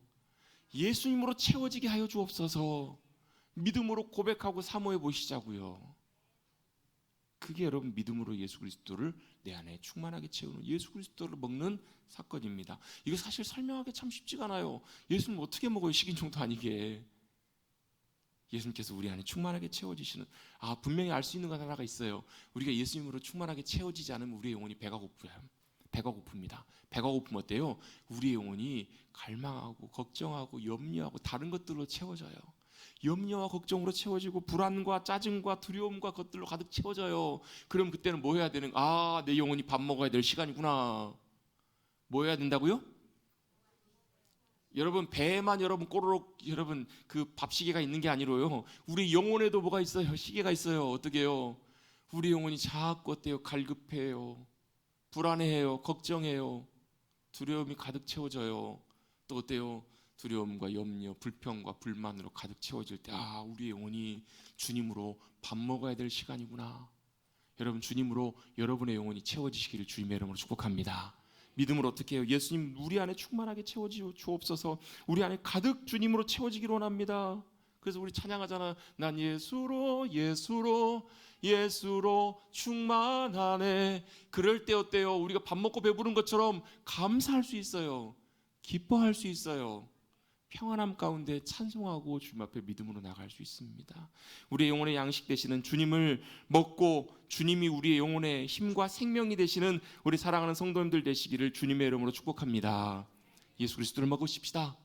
예수님으로 채워지게 하여 주옵소서. 믿음으로 고백하고 사모해 보시자고요. 그게 여러분 믿음으로 예수 그리스도를 내 안에 충만하게 채우는, 예수 그리스도를 먹는 사건입니다. 이거 사실 설명하기 참 쉽지가 않아요. 예수님 어떻게 먹어요? 식인종도 아니게. 예수님께서 우리 안에 충만하게 채워지시는, 분명히 알 수 있는 것 하나가 있어요. 우리가 예수님으로 충만하게 채워지지 않으면 우리의 영혼이 배가 고프요. 배가 고픕니다. 배가 고프면 어때요? 우리의 영혼이 갈망하고 걱정하고 염려하고 다른 것들로 채워져요. 염려와 걱정으로 채워지고 불안과 짜증과 두려움과 것들로 가득 채워져요. 그럼 그때는 뭐 해야 되는? 내 영혼이 밥 먹어야 될 시간이구나. 뭐 해야 된다고요? 여러분, 배에만 여러분 꼬르륵 여러분 그 밥 시계가 있는 게 아니로요. 우리 영혼에도 뭐가 있어요? 시계가 있어요. 어떻게 해요? 우리 영혼이 자꾸 어때요? 갈급해요. 불안해해요. 걱정해요. 두려움이 가득 채워져요. 또 어때요? 두려움과 염려, 불평과 불만으로 가득 채워질 때 우리 영혼이 주님으로 밥 먹어야 될 시간이구나. 여러분, 주님으로 여러분의 영혼이 채워지시기를 주님의 이름으로 축복합니다. 믿음으로 어떻게 해요? 예수님 우리 안에 충만하게 채워주옵소서. 우리 안에 가득 주님으로 채워지기를 원합니다. 그래서 우리 찬양하잖아. 난 예수로 충만하네. 그럴 때 어때요? 우리가 밥 먹고 배부른 것처럼 감사할 수 있어요. 기뻐할 수 있어요. 평안함 가운데 찬송하고 주님 앞에 믿음으로 나갈 수 있습니다. 우리의 영혼의 양식 되시는 주님을 먹고 주님이 우리의 영혼의 힘과 생명이 되시는 우리 사랑하는 성도님들 되시기를 주님의 이름으로 축복합니다. 예수 그리스도를 먹으십시다.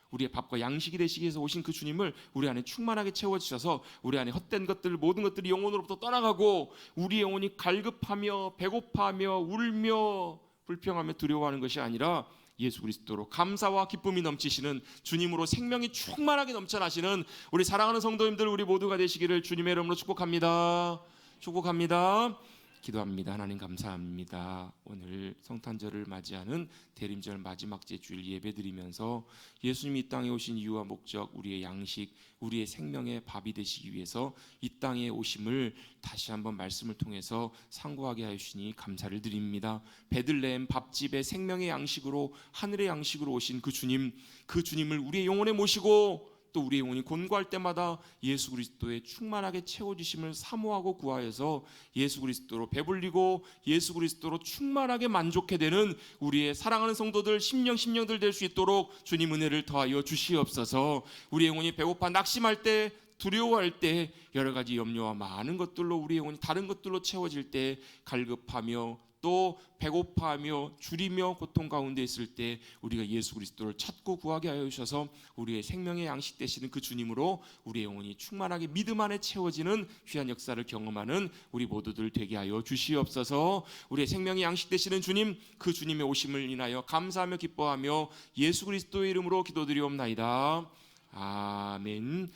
우리의 밥과 양식이 되시기 위해서 오신 그 주님을 우리 안에 충만하게 채워주셔서 우리 안에 헛된 것들, 모든 것들이 영혼으로부터 떠나가고 우리 영혼이 갈급하며 배고파하며 울며 불평하며 두려워하는 것이 아니라 예수 그리스도로 감사와 기쁨이 넘치시는 주님으로 생명이 충만하게 넘쳐나시는 우리 사랑하는 성도님들 우리 모두가 되시기를 주님의 이름으로 축복합니다. 축복합니다. 기도합니다. 하나님 감사합니다. 오늘 성탄절을 맞이하는 대림절 마지막 주일 예배드리면서 예수님이 이 땅에 오신 이유와 목적, 우리의 양식, 우리의 생명의 밥이 되시기 위해서 이 땅에 오심을 다시 한번 말씀을 통해서 상고하게 하시니 감사를 드립니다. 베들레헴 밥집의 생명의 양식으로 하늘의 양식으로 오신 그 주님을 우리의 영혼에 모시고 또 우리의 영혼이 곤고할 때마다 예수 그리스도의 충만하게 채워주심을 사모하고 구하여서 예수 그리스도로 배불리고 예수 그리스도로 충만하게 만족해 되는 우리의 사랑하는 성도들 심령들 될 수 있도록 주님 은혜를 더하여 주시옵소서. 우리의 영혼이 배고파 낙심할 때 두려워할 때 여러 가지 염려와 많은 것들로 우리의 영혼이 다른 것들로 채워질 때 갈급하며 또 배고파하며 줄이며 고통 가운데 있을 때 우리가 예수 그리스도를 찾고 구하게 하여 주셔서 우리의 생명의 양식 되시는 그 주님으로 우리의 영혼이 충만하게 믿음 안에 채워지는 귀한 역사를 경험하는 우리 모두들 되게 하여 주시옵소서. 우리의 생명의 양식 되시는 주님, 그 주님의 오심을 인하여 감사하며 기뻐하며 예수 그리스도의 이름으로 기도드리옵나이다. 아멘.